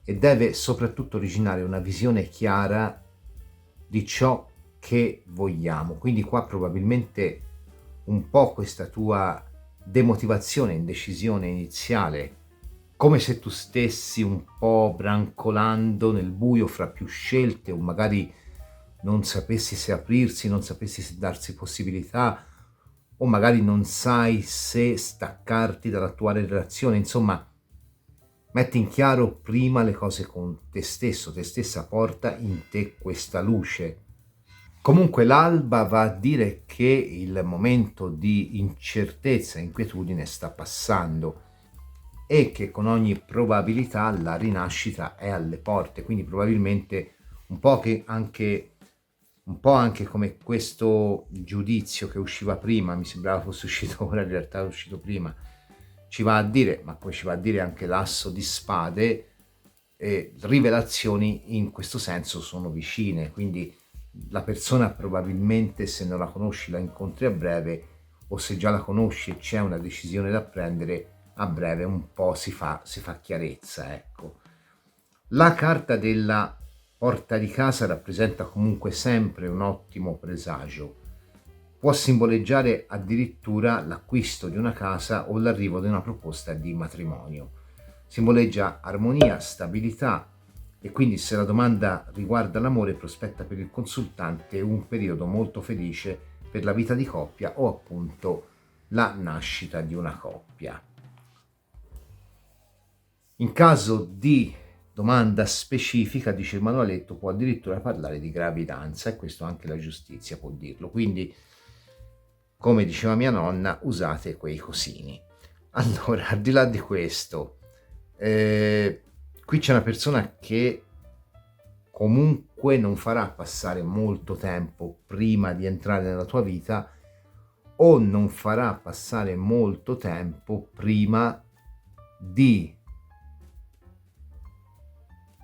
e deve soprattutto originare una visione chiara di ciò che vogliamo. Quindi qua probabilmente un po' questa tua demotivazione, indecisione iniziale, come se tu stessi un po' brancolando nel buio fra più scelte o magari non sapessi se aprirsi, non sapessi se darsi possibilità o magari non sai se staccarti dall'attuale relazione. Insomma, metti in chiaro prima le cose con te stesso, te stessa, porta in te questa luce. Comunque l'alba va a dire che il momento di incertezza e inquietudine sta passando e che con ogni probabilità la rinascita è alle porte, quindi probabilmente un po' anche come questo giudizio che usciva prima, mi sembrava fosse uscito ora, in realtà è uscito prima, ci va a dire, ma poi ci va a dire anche l'asso di spade, rivelazioni in questo senso sono vicine, quindi la persona probabilmente, se non la conosci, la incontri a breve, o se già la conosci e c'è una decisione da prendere, a breve un po' si fa chiarezza, ecco. La carta della porta di casa rappresenta comunque sempre un ottimo presagio. Può simboleggiare addirittura l'acquisto di una casa o l'arrivo di una proposta di matrimonio. Simboleggia armonia, stabilità, E quindi se la domanda riguarda l'amore, prospetta per il consultante un periodo molto felice per la vita di coppia o appunto la nascita di una coppia. In caso di domanda specifica, dice il manualetto, può addirittura parlare di gravidanza, e questo anche la giustizia può dirlo. Quindi, come diceva mia nonna, usate quei cosini. Allora, al di là di questo, qui c'è una persona che comunque non farà passare molto tempo prima di entrare nella tua vita, o non farà passare molto tempo prima di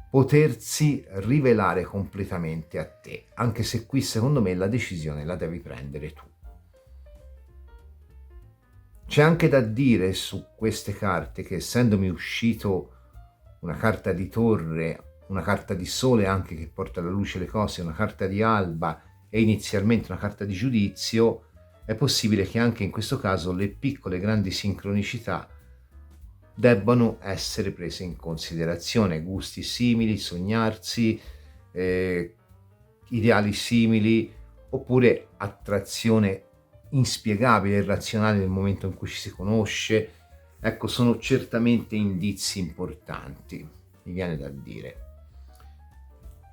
potersi rivelare completamente a te, anche se qui secondo me la decisione la devi prendere tu. C'è anche da dire su queste carte che, essendomi uscito una carta di torre, una carta di sole anche che porta alla luce le cose, una carta di alba e inizialmente una carta di giudizio, è possibile che anche in questo caso le piccole grandi sincronicità debbano essere prese in considerazione. Gusti simili, sognarsi, ideali simili, oppure attrazione inspiegabile e irrazionale nel momento in cui ci si conosce. Ecco, sono certamente indizi importanti, mi viene da dire.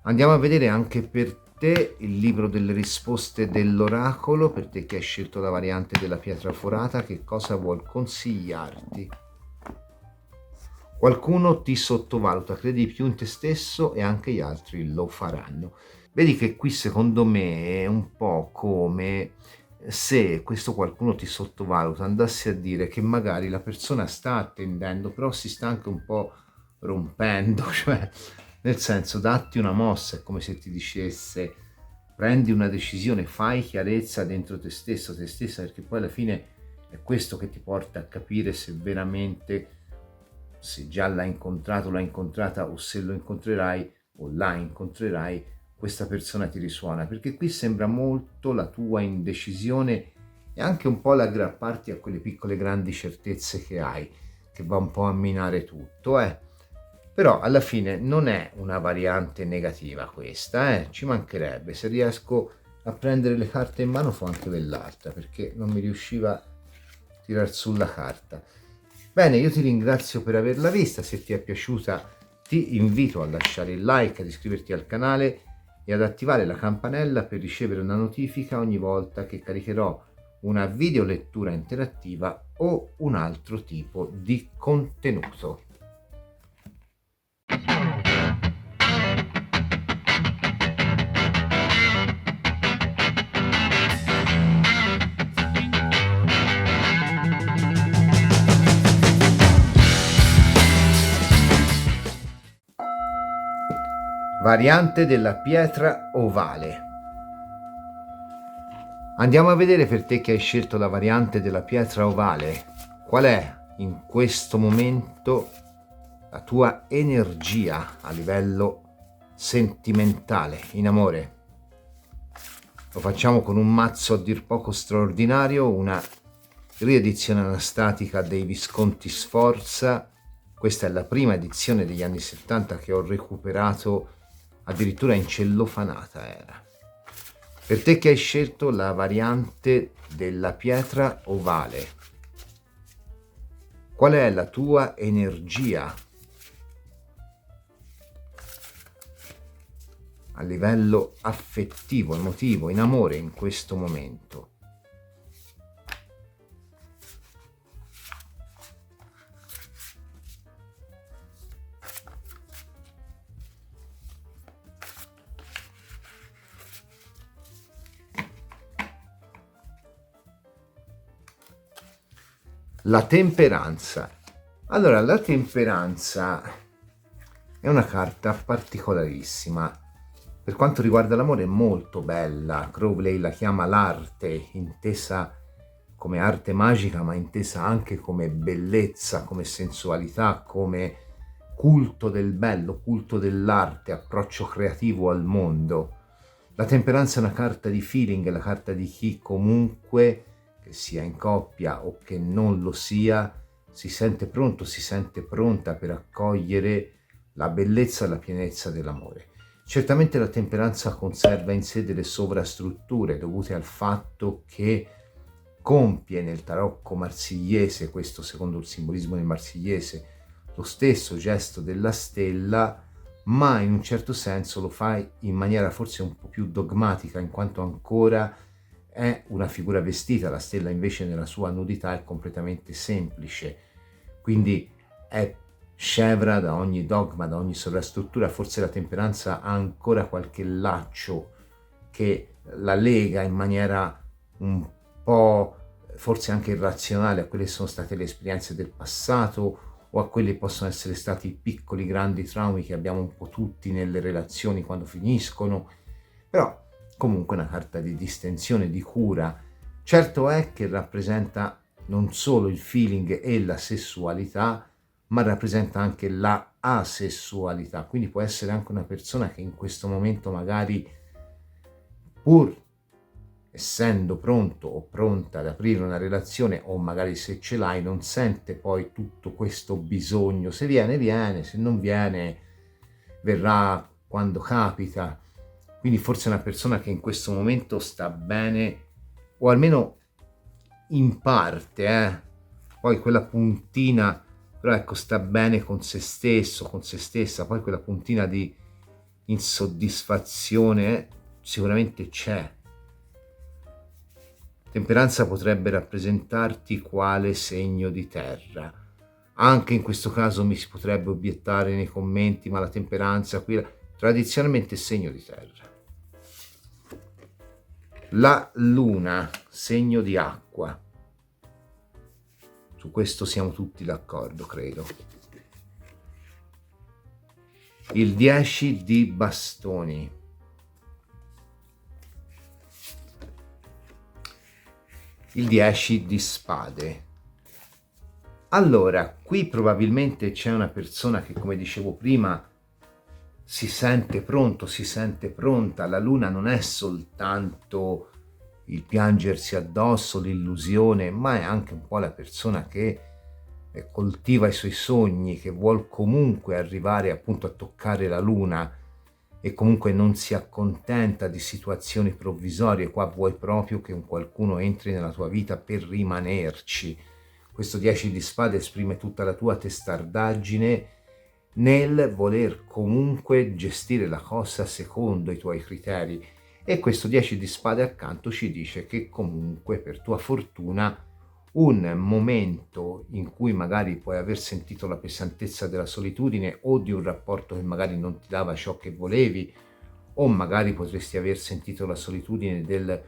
Andiamo a vedere anche per te il libro delle risposte dell'oracolo, per te che hai scelto la variante della pietra forata, che cosa vuol consigliarti? Qualcuno ti sottovaluta, credi più in te stesso e anche gli altri lo faranno. Vedi che qui secondo me è un po' come se questo qualcuno ti sottovaluta andasse a dire che magari la persona sta attendendo, però si sta anche un po' rompendo, cioè nel senso, datti una mossa, è come se ti dicesse prendi una decisione, fai chiarezza dentro te stesso, te stessa, perché poi alla fine è questo che ti porta a capire se veramente, se già l'hai incontrato, l'hai incontrata, o se lo incontrerai o la incontrerai, questa persona ti risuona, perché qui sembra molto la tua indecisione e anche un po' l'aggrapparti a quelle piccole grandi certezze che hai, che va un po' a minare tutto, Però alla fine non è una variante negativa questa, ci mancherebbe. Se riesco a prendere le carte in mano fo anche dell'altra, perché non mi riusciva a tirar su la carta. Bene, io ti ringrazio per averla vista, se ti è piaciuta ti invito a lasciare il like, ad iscriverti al canale e ad attivare la campanella per ricevere una notifica ogni volta che caricherò una video lettura interattiva o un altro tipo di contenuto. Variante della pietra ovale. Andiamo a vedere per te che hai scelto la variante della pietra ovale. Qual è in questo momento la tua energia a livello sentimentale, in amore? Lo facciamo con un mazzo a dir poco straordinario, una riedizione anastatica dei Visconti Sforza. Questa è la prima edizione degli anni 70 che ho recuperato addirittura in cellofanata era. Per te che hai scelto la variante della pietra ovale, qual è la tua energia a livello affettivo, emotivo, in amore in questo momento? La temperanza. Allora, la temperanza è una carta particolarissima. Per quanto riguarda l'amore è molto bella. Crowley la chiama l'arte, intesa come arte magica, ma intesa anche come bellezza, come sensualità, come culto del bello, culto dell'arte, approccio creativo al mondo. La temperanza è una carta di feeling, è la carta di chi comunque, che sia in coppia o che non lo sia, si sente pronto, si sente pronta per accogliere la bellezza e la pienezza dell'amore. Certamente la temperanza conserva in sé delle sovrastrutture dovute al fatto che compie nel tarocco marsigliese, questo secondo il simbolismo del marsigliese, lo stesso gesto della stella, ma in un certo senso lo fa in maniera forse un po' più dogmatica, in quanto ancora è una figura vestita. La stella invece nella sua nudità è completamente semplice, quindi è scevra da ogni dogma, da ogni sovrastruttura. Forse la temperanza ha ancora qualche laccio che la lega in maniera un po' forse anche irrazionale a quelle che sono state le esperienze del passato o a quelli che possono essere stati i piccoli grandi traumi che abbiamo un po' tutti nelle relazioni quando finiscono, però comunque una carta di distensione, di cura. Certo è che rappresenta non solo il feeling e la sessualità, ma rappresenta anche la asessualità, quindi può essere anche una persona che in questo momento magari, pur essendo pronto o pronta ad aprire una relazione, o magari se ce l'hai non sente poi tutto questo bisogno, se viene viene, se non viene verrà quando capita. Quindi forse è una persona che in questo momento sta bene, o almeno in parte, poi quella puntina, però ecco, sta bene con se stesso, con se stessa, poi quella puntina di insoddisfazione sicuramente c'è. Temperanza potrebbe rappresentarti quale segno di terra. Anche in questo caso mi si potrebbe obiettare nei commenti, ma la temperanza qui tradizionalmente è segno di terra. La luna, segno di acqua. Su questo siamo tutti d'accordo, credo. Il 10 di bastoni. Il 10 di spade. Allora, qui probabilmente c'è una persona che, come dicevo prima, si sente pronto, si sente pronta. La luna non è soltanto il piangersi addosso, l'illusione, ma è anche un po' la persona che coltiva i suoi sogni, che vuol comunque arrivare appunto a toccare la luna e comunque non si accontenta di situazioni provvisorie. Qua vuoi proprio che un qualcuno entri nella tua vita per rimanerci. Questo 10 di spade esprime tutta la tua testardaggine nel voler comunque gestire la cosa secondo i tuoi criteri, e questo 10 di spade accanto ci dice che comunque per tua fortuna un momento in cui magari puoi aver sentito la pesantezza della solitudine o di un rapporto che magari non ti dava ciò che volevi, o magari potresti aver sentito la solitudine del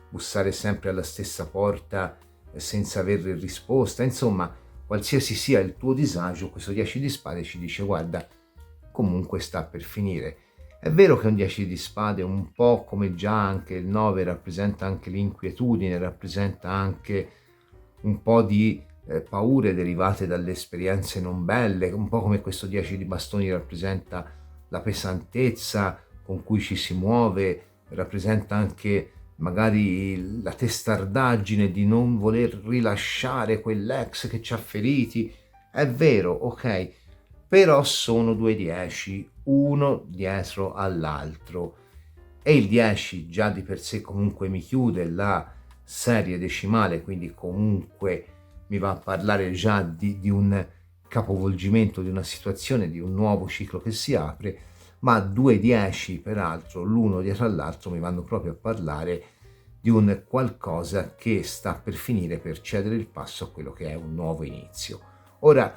bussare sempre alla stessa porta senza avere risposta. Insomma, qualsiasi sia il tuo disagio, questo 10 di spade ci dice: guarda, comunque sta per finire. È vero che un 10 di spade, un po' come già anche il 9, rappresenta anche l'inquietudine, rappresenta anche un po' di paure derivate dalle esperienze non belle, un po' come questo 10 di bastoni rappresenta la pesantezza con cui ci si muove, rappresenta anche magari la testardaggine di non voler rilasciare quell'ex che ci ha feriti. È vero, ok, però sono due 10, uno dietro all'altro, e il 10 già di per sé comunque mi chiude la serie decimale, quindi comunque mi va a parlare già di un capovolgimento, di una situazione, di un nuovo ciclo che si apre, ma 2 10 peraltro, l'uno dietro all'altro, mi vanno proprio a parlare di un qualcosa che sta per finire, per cedere il passo a quello che è un nuovo inizio. Ora,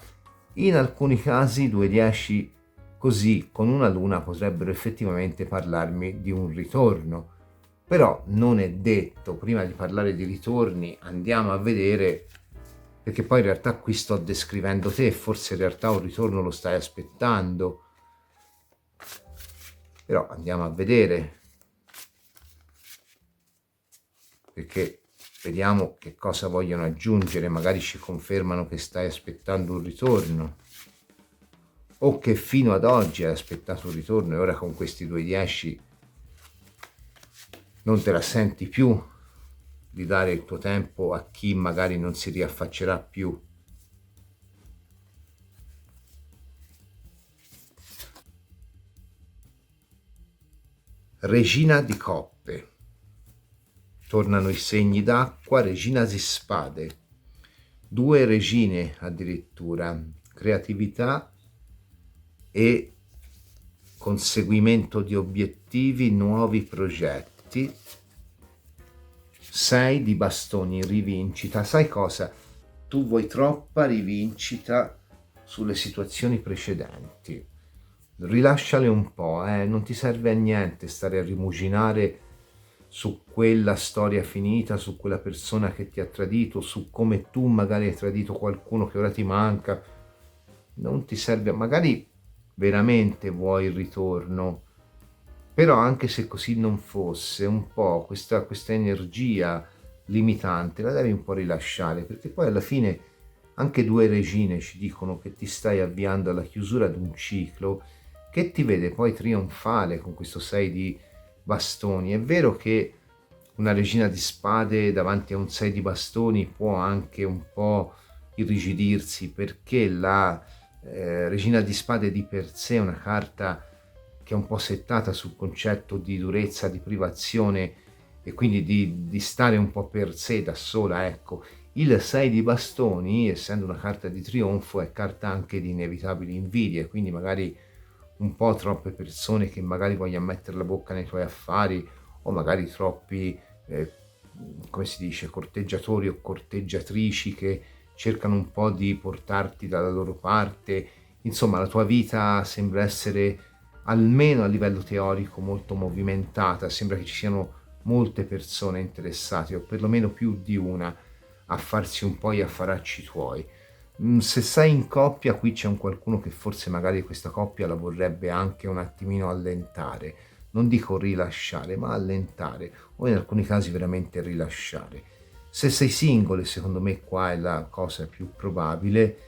in alcuni casi 2 10 così con una luna potrebbero effettivamente parlarmi di un ritorno, però non è detto. Prima di parlare di ritorni andiamo a vedere, perché poi in realtà qui sto descrivendo te, forse in realtà un ritorno lo stai aspettando, però andiamo a vedere, perché vediamo che cosa vogliono aggiungere. Magari ci confermano che stai aspettando un ritorno, o che fino ad oggi hai aspettato un ritorno e ora con questi 2 10 non te la senti più di dare il tuo tempo a chi magari non si riaffaccerà più. Regina di coppe, tornano i segni d'acqua, regina di spade, 2 regine addirittura, creatività e conseguimento di obiettivi, nuovi progetti, 6 di bastoni, rivincita. Sai cosa? Tu vuoi troppa rivincita sulle situazioni precedenti. Rilasciale un po', non ti serve a niente stare a rimuginare su quella storia finita, su quella persona che ti ha tradito, su come tu magari hai tradito qualcuno che ora ti manca. Non ti serve, magari veramente vuoi il ritorno, però anche se così non fosse, un po' questa energia limitante la devi un po' rilasciare, perché poi alla fine anche 2 regine ci dicono che ti stai avviando alla chiusura di un ciclo che ti vede poi trionfale con questo 6 di bastoni. È vero che una regina di spade davanti a un 6 di bastoni può anche un po' irrigidirsi, perché la regina di spade di per sé è una carta che è un po' settata sul concetto di durezza, di privazione e quindi di stare un po' per sé da sola, ecco. Il 6 di bastoni, essendo una carta di trionfo, è carta anche di inevitabili invidie, quindi magari un po' troppe persone che magari vogliono mettere la bocca nei tuoi affari, o magari troppi, come si dice, corteggiatori o corteggiatrici che cercano un po' di portarti dalla loro parte. Insomma, la tua vita sembra essere, almeno a livello teorico, molto movimentata, sembra che ci siano molte persone interessate, o perlomeno più di una, a farsi un po' gli affaracci tuoi. Se sei in coppia, qui c'è un qualcuno che forse magari questa coppia la vorrebbe anche un attimino allentare, non dico rilasciare, ma allentare, o in alcuni casi veramente rilasciare. Se sei single, secondo me qua è la cosa più probabile,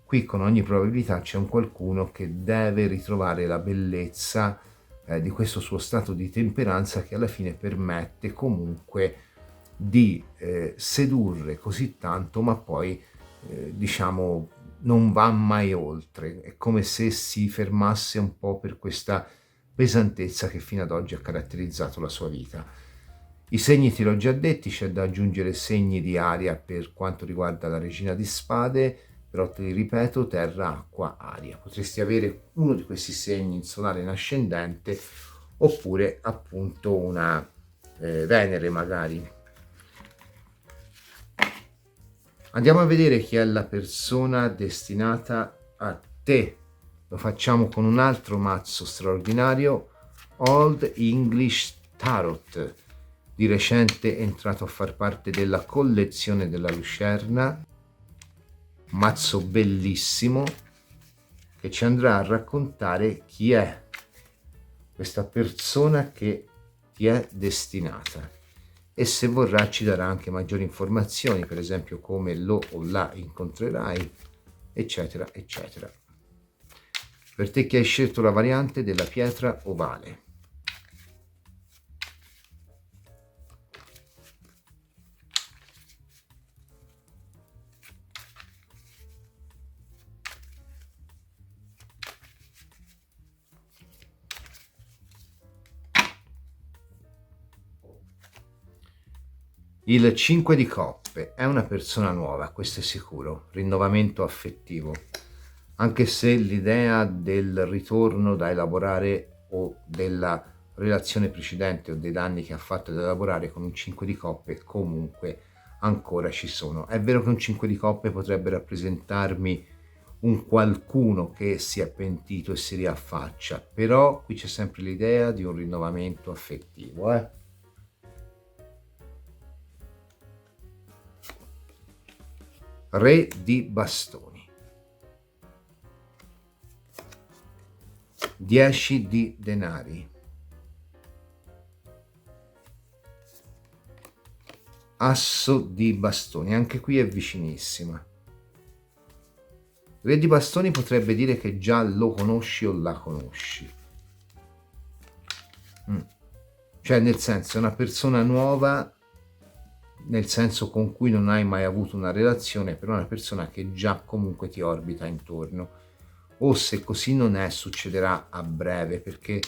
qui con ogni probabilità c'è un qualcuno che deve ritrovare la bellezza di questo suo stato di temperanza, che alla fine permette comunque di sedurre così tanto, ma poi diciamo non va mai oltre. È come se si fermasse un po' per questa pesantezza che fino ad oggi ha caratterizzato la sua vita. I segni te l'ho già detti, c'è da aggiungere segni di aria per quanto riguarda la regina di spade, però te li ripeto: terra, acqua, aria. Potresti avere uno di questi segni in solare in ascendente, oppure appunto una Venere magari. Andiamo a vedere chi è la persona destinata a te. Lo facciamo con un altro mazzo straordinario, Old English Tarot, di recente entrato a far parte della collezione della Lucerna. Mazzo bellissimo che ci andrà a raccontare chi è questa persona che ti è destinata, e se vorrà ci darà anche maggiori informazioni, per esempio come lo o la incontrerai, eccetera eccetera. Per te che hai scelto la variante della pietra ovale. Il 5 di coppe è una persona nuova, questo è sicuro, rinnovamento affettivo, anche se l'idea del ritorno da elaborare o della relazione precedente o dei danni che ha fatto da elaborare con un 5 di coppe comunque ancora ci sono. È vero che un 5 di coppe potrebbe rappresentarmi un qualcuno che si è pentito e si riaffaccia, però qui c'è sempre l'idea di un rinnovamento affettivo, Re di bastoni, 10 di denari, asso di bastoni, anche qui è vicinissima. Re di bastoni potrebbe dire che già lo conosci o la conosci, cioè nel senso è una persona nuova, nel senso con cui non hai mai avuto una relazione, però è una persona che già comunque ti orbita intorno, o se così non è succederà a breve, perché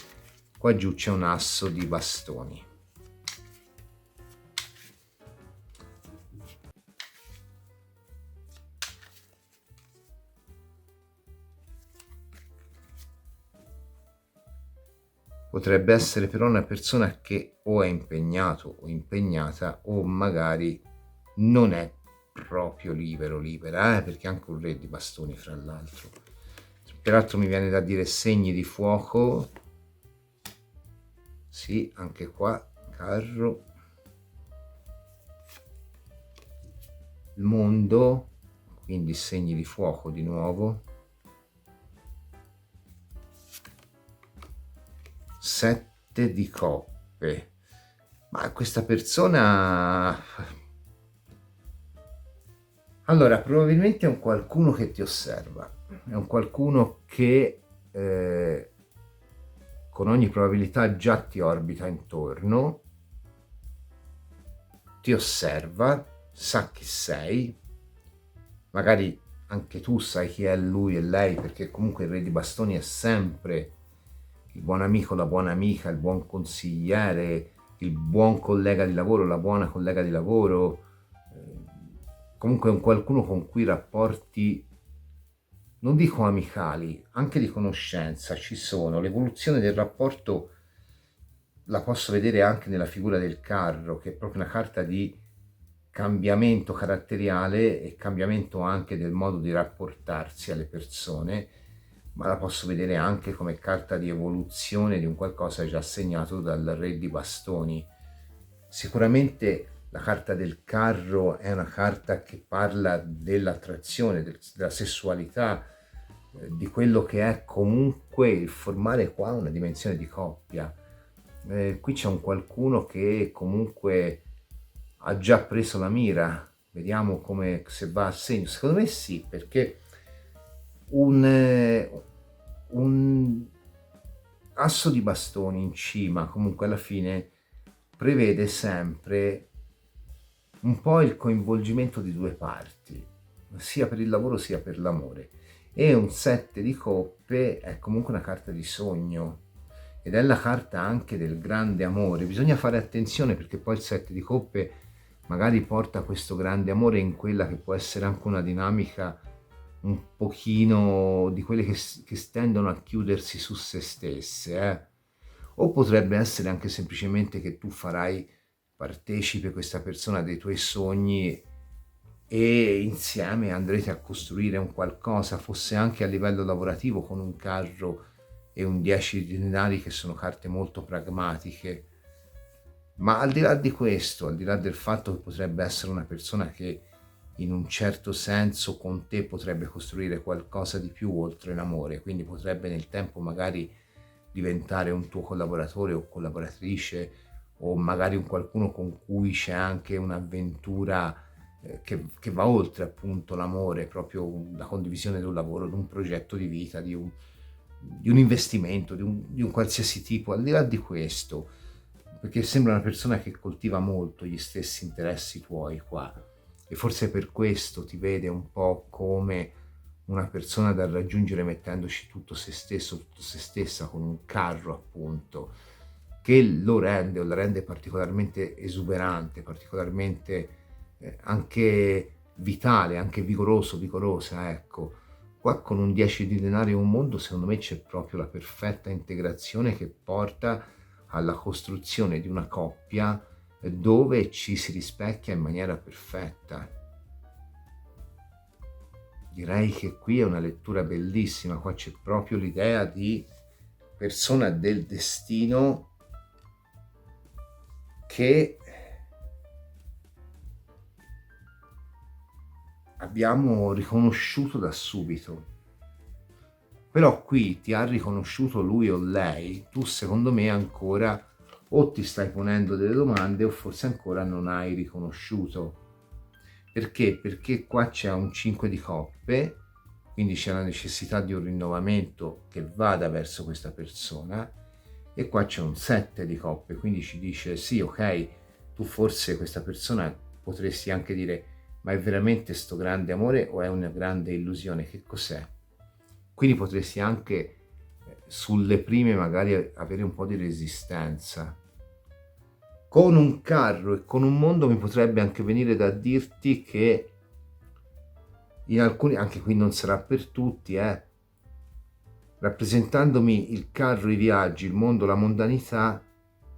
qua giù c'è un asso di bastoni. Potrebbe essere però una persona che o è impegnato o impegnata, o magari non è proprio libera, perché anche un re di bastoni, fra l'altro. Peraltro mi viene da dire segni di fuoco. Sì, anche qua, carro. Il mondo, quindi segni di fuoco di nuovo. 7 di coppe. Ma questa persona... Allora, probabilmente è un qualcuno che ti osserva. È un qualcuno che con ogni probabilità già ti orbita intorno, ti osserva, sa chi sei, magari anche tu sai chi è lui e lei, perché comunque il re di bastoni è sempre il buon amico, la buona amica, il buon consigliere, il buon collega di lavoro, la buona collega di lavoro, comunque è un qualcuno con cui rapporti, non dico amicali, anche di conoscenza ci sono. L'evoluzione del rapporto la posso vedere anche nella figura del carro, che è proprio una carta di cambiamento caratteriale e cambiamento anche del modo di rapportarsi alle persone, ma la posso vedere anche come carta di evoluzione di un qualcosa già segnato dal re di bastoni. Sicuramente la carta del carro è una carta che parla dell'attrazione, della sessualità, di quello che è comunque il formare qua una dimensione di coppia. Qui c'è un qualcuno che comunque ha già preso la mira, vediamo come se va a segno. Secondo me sì, perché un asso di bastoni in cima comunque alla fine prevede sempre un po' il coinvolgimento di due parti, sia per il lavoro sia per l'amore, e un 7 di coppe è comunque una carta di sogno ed è la carta anche del grande amore. Bisogna fare attenzione perché poi il 7 di coppe magari porta questo grande amore in quella che può essere anche una dinamica un pochino di quelle che tendono a chiudersi su se stesse, O potrebbe essere anche semplicemente che tu farai partecipe questa persona dei tuoi sogni e insieme andrete a costruire un qualcosa, fosse anche a livello lavorativo, con un carro e un 10 di denari, che sono carte molto pragmatiche. Ma al di là di questo, al di là del fatto che potrebbe essere una persona che in un certo senso con te potrebbe costruire qualcosa di più oltre l'amore, quindi potrebbe nel tempo magari diventare un tuo collaboratore o collaboratrice, o magari un qualcuno con cui c'è anche un'avventura che va oltre appunto l'amore, proprio la condivisione di un lavoro, di un progetto di vita, di un investimento, di un qualsiasi tipo. Al di là di questo, perché sembra una persona che coltiva molto gli stessi interessi tuoi qua, e forse per questo ti vede un po' come una persona da raggiungere mettendoci tutto se stesso, tutto se stessa, con un carro appunto, che lo rende o la rende particolarmente esuberante, particolarmente anche vitale, anche vigorosa, ecco. Qua con un 10 di denari e un mondo, secondo me c'è proprio la perfetta integrazione che porta alla costruzione di una coppia dove ci si rispecchia in maniera perfetta. Direi che qui è una lettura bellissima, qua c'è proprio l'idea di persona del destino che abbiamo riconosciuto da subito. Però qui ti ha riconosciuto lui o lei, tu secondo me ancora o ti stai ponendo delle domande o forse ancora non hai riconosciuto. Perché? Perché qua c'è un 5 di coppe, quindi c'è la necessità di un rinnovamento che vada verso questa persona, e qua c'è un 7 di coppe, quindi ci dice sì, ok, tu forse questa persona potresti anche dire: ma è veramente sto grande amore o è una grande illusione? Che cos'è? Quindi potresti anche sulle prime magari avere un po' di resistenza. Con un carro e con un mondo mi potrebbe anche venire da dirti che in alcuni, anche qui non sarà per tutti, rappresentandomi il carro, i viaggi, il mondo, la mondanità,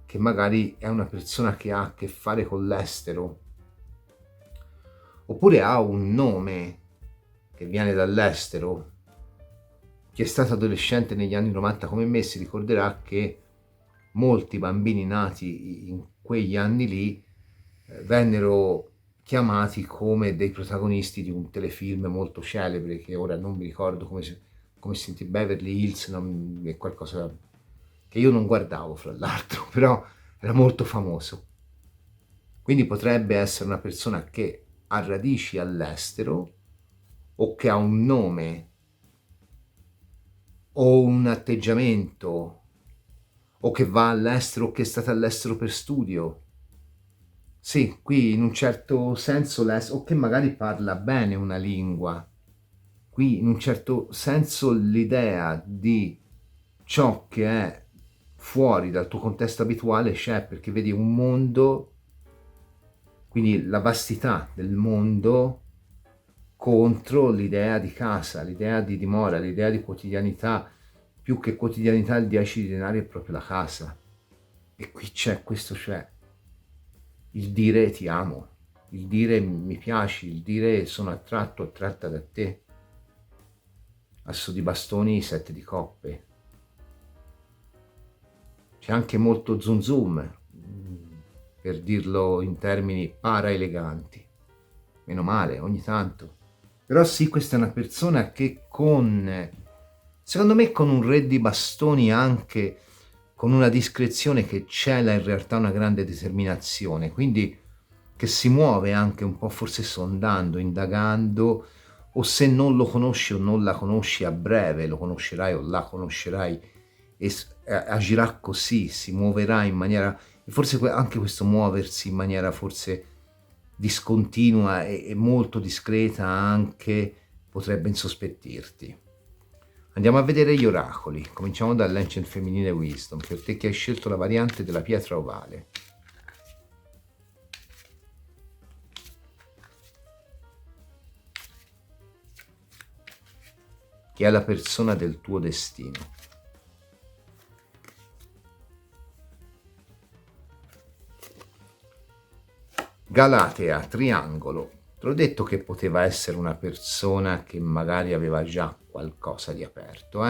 che magari è una persona che ha a che fare con l'estero, oppure ha un nome che viene dall'estero. Chi è stato adolescente negli anni 90 come me si ricorderà che molti bambini nati in quegli anni lì vennero chiamati come dei protagonisti di un telefilm molto celebre, che ora non mi ricordo come si sentì, Beverly Hills, è qualcosa che io non guardavo fra l'altro, però era molto famoso. Quindi potrebbe essere una persona che ha radici all'estero o che ha un nome o un atteggiamento, o che va all'estero o che è stata all'estero per studio. Sì, qui in un certo senso o che magari parla bene una lingua. Qui in un certo senso l'idea di ciò che è fuori dal tuo contesto abituale c'è, perché vedi un mondo, quindi la vastità del mondo contro l'idea di casa, l'idea di dimora, l'idea di quotidianità. Più che quotidianità, il 10 di denari è proprio la casa. E qui c'è questo, cioè il dire ti amo, il dire mi piaci, il dire sono attratta da te. Asso di bastoni, 7 di coppe. C'è anche molto zoom zoom, per dirlo in termini para eleganti. Meno male, ogni tanto. Però sì, questa è una persona che secondo me con un re di bastoni, anche con una discrezione che cela in realtà una grande determinazione, quindi che si muove anche un po' forse sondando, indagando, o se non lo conosci o non la conosci a breve, lo conoscerai o la conoscerai e agirà così, si muoverà in maniera, e forse anche questo muoversi in maniera forse discontinua e molto discreta anche potrebbe insospettirti. Andiamo a vedere gli oracoli. Cominciamo dall'Ancient Femminile Wisdom, per te che hai scelto la variante della pietra ovale. Chi è la persona del tuo destino? Galatea, triangolo. Te l'ho detto che poteva essere una persona che magari aveva già qualcosa di aperto,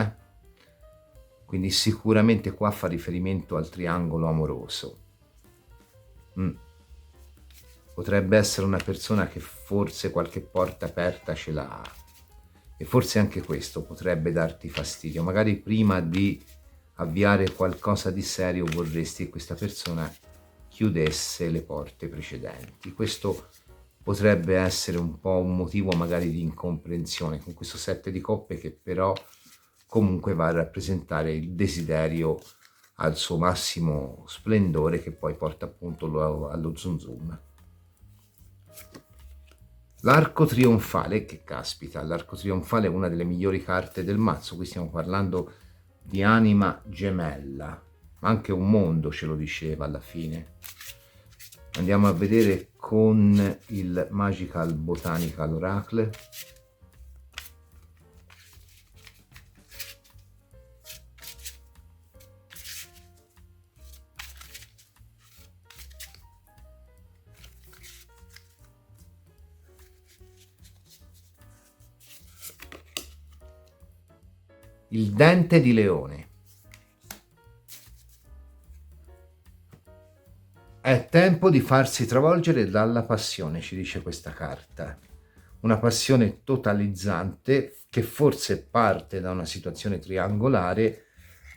Quindi sicuramente qua fa riferimento al triangolo amoroso. Potrebbe essere una persona che forse qualche porta aperta ce l'ha, e forse anche questo potrebbe darti fastidio. Magari prima di avviare qualcosa di serio vorresti che questa persona chiudesse le porte precedenti. Questo potrebbe essere un po' un motivo magari di incomprensione con questo 7 di coppe, che però comunque va a rappresentare il desiderio al suo massimo splendore, che poi porta appunto allo zoom zoom. L'arco trionfale, che caspita, l'arco trionfale è una delle migliori carte del mazzo. Qui stiamo parlando di anima gemella, ma anche un mondo ce lo diceva alla fine. Andiamo a vedere con il Magical Botanical Oracle. Il dente di leone. È tempo di farsi travolgere dalla passione, ci dice questa carta. Una passione totalizzante che forse parte da una situazione triangolare,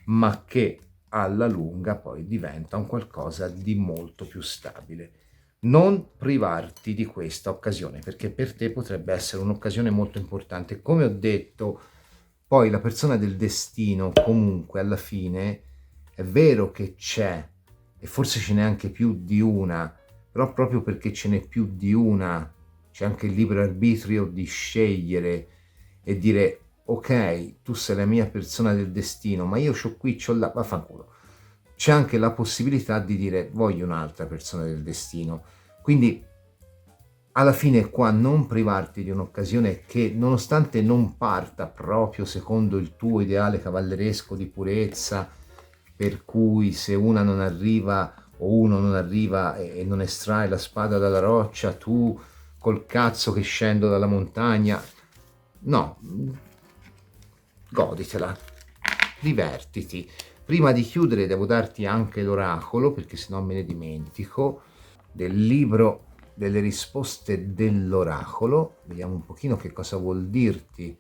ma che alla lunga poi diventa un qualcosa di molto più stabile. Non privarti di questa occasione, perché per te potrebbe essere un'occasione molto importante. Come ho detto, poi la persona del destino comunque alla fine è vero che c'è, e forse ce n'è anche più di una, però proprio perché ce n'è più di una c'è anche il libero arbitrio di scegliere e dire ok, tu sei la mia persona del destino, ma io c'ho qui, c'ho là, vaffanculo. C'è anche la possibilità di dire voglio un'altra persona del destino. Quindi alla fine qua non privarti di un'occasione che, nonostante non parta proprio secondo il tuo ideale cavalleresco di purezza, per cui se una non arriva o uno non arriva e non estrae la spada dalla roccia, tu col cazzo che scendo dalla montagna, no, goditela, divertiti. Prima di chiudere devo darti anche l'oracolo, perché sennò me ne dimentico, del libro delle risposte dell'oracolo. Vediamo un pochino che cosa vuol dirti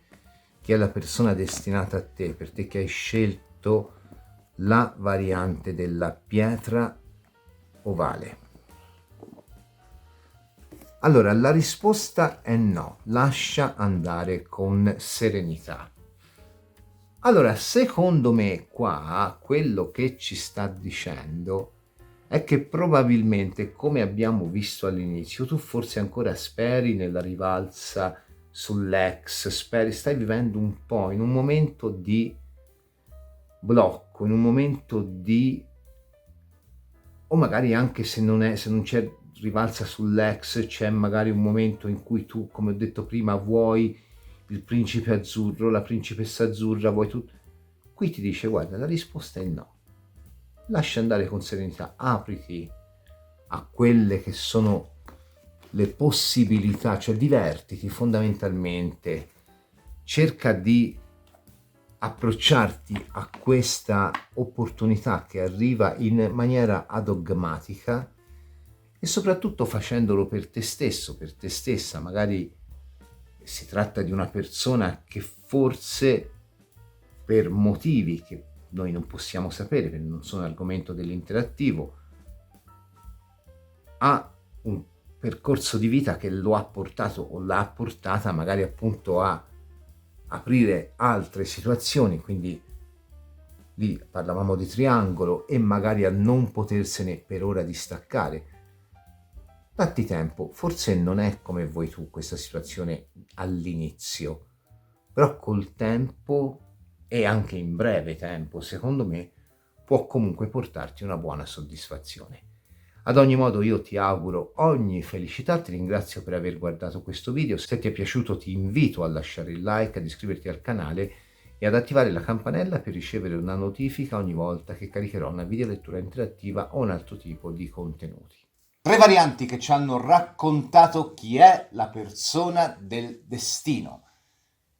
chi è la persona destinata a te, per te che hai scelto la variante della pietra ovale. Allora, la risposta è no, lascia andare con serenità. Allora, secondo me qua quello che ci sta dicendo è che probabilmente, come abbiamo visto all'inizio, tu forse ancora speri nella rivalsa sull'ex, stai vivendo un po' in un momento di blocco, in un momento di, o magari anche se non c'è rivalsa sull'ex, c'è magari un momento in cui tu, come ho detto prima, vuoi il principe azzurro, la principessa azzurra, vuoi tutto. Qui ti dice guarda, la risposta è no. Lascia andare con serenità, apriti a quelle che sono le possibilità, cioè divertiti fondamentalmente, cerca di approcciarti a questa opportunità che arriva in maniera adogmatica e soprattutto facendolo per te stesso, per te stessa. Magari si tratta di una persona che forse per motivi che noi non possiamo sapere, perché non sono argomento dell'interattivo, ha un percorso di vita che lo ha portato o l'ha portata magari appunto a aprire altre situazioni, quindi lì parlavamo di triangolo, e magari a non potersene per ora distaccare. Datti tempo, forse non è come vuoi tu questa situazione all'inizio, però col tempo e anche in breve tempo, secondo me, può comunque portarti una buona soddisfazione. Ad ogni modo io ti auguro ogni felicità, ti ringrazio per aver guardato questo video. Se ti è piaciuto ti invito a lasciare il like, ad iscriverti al canale e ad attivare la campanella per ricevere una notifica ogni volta che caricherò una video lettura interattiva o un altro tipo di contenuti. 3 varianti che ci hanno raccontato chi è la persona del destino,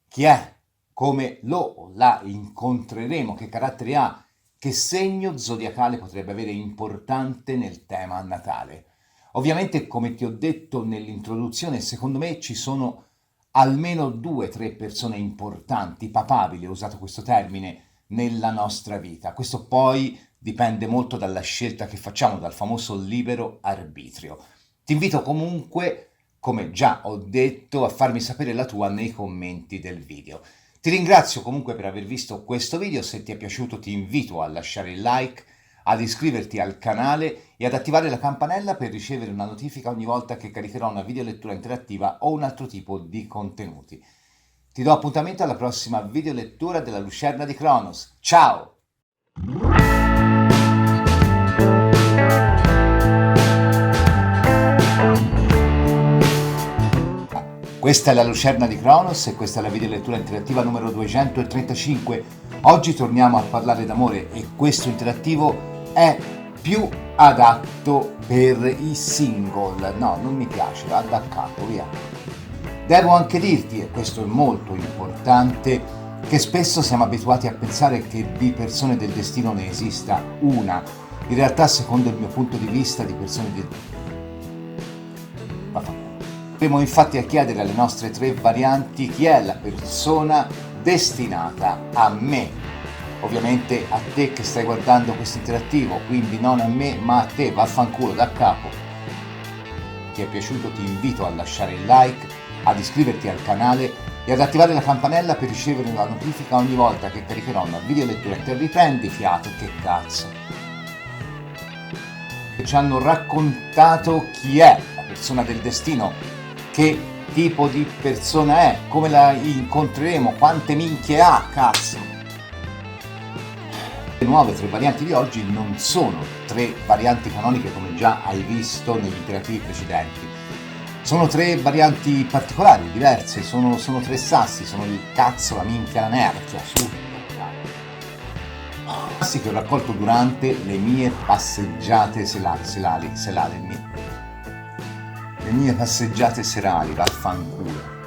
chi è, come lo o la incontreremo, che carattere ha, che segno zodiacale potrebbe avere importante nel tema natale. Ovviamente, come ti ho detto nell'introduzione, secondo me ci sono almeno 2-3 persone importanti, papabili, ho usato questo termine, nella nostra vita. Questo poi dipende molto dalla scelta che facciamo, dal famoso libero arbitrio. Ti invito comunque, come già ho detto, a farmi sapere la tua nei commenti del video. Ti ringrazio comunque per aver visto questo video. Se ti è piaciuto ti invito a lasciare il like, ad iscriverti al canale e ad attivare la campanella per ricevere una notifica ogni volta che caricherò una video lettura interattiva o un altro tipo di contenuti. Ti do appuntamento alla prossima video lettura della Lucerna di Cronos. Ciao! Questa è la Lucerna di Cronos e questa è la video lettura interattiva numero 235. Oggi torniamo a parlare d'amore e questo interattivo è più adatto per i single. No, non mi piace, va da capo, via. Devo anche dirti, e questo è molto importante, che spesso siamo abituati a pensare che di persone del destino ne esista una. In realtà, secondo il mio punto di vista, di persone del... Andremo infatti a chiedere alle nostre 3 varianti chi è la persona destinata a me. Ovviamente a te che stai guardando questo interattivo, quindi non a me ma a te, vaffanculo da capo. Ti è piaciuto ti invito a lasciare il like, ad iscriverti al canale e ad attivare la campanella per ricevere una notifica ogni volta che caricherò una video lettura. Te riprendi fiato, che cazzo. Ci hanno raccontato chi è la persona del destino, che tipo di persona è, come la incontreremo, quante minchie ha, cazzo. Le nuove 3 varianti di oggi non sono 3 varianti canoniche come già hai visto negli interativi precedenti. Sono 3 varianti particolari, diverse, sono 3 sassi, sono il cazzo, la minchia, la nerchia, su. Sassi che ho raccolto durante le mie passeggiate serali, le mie passeggiate serali, vaffanculo.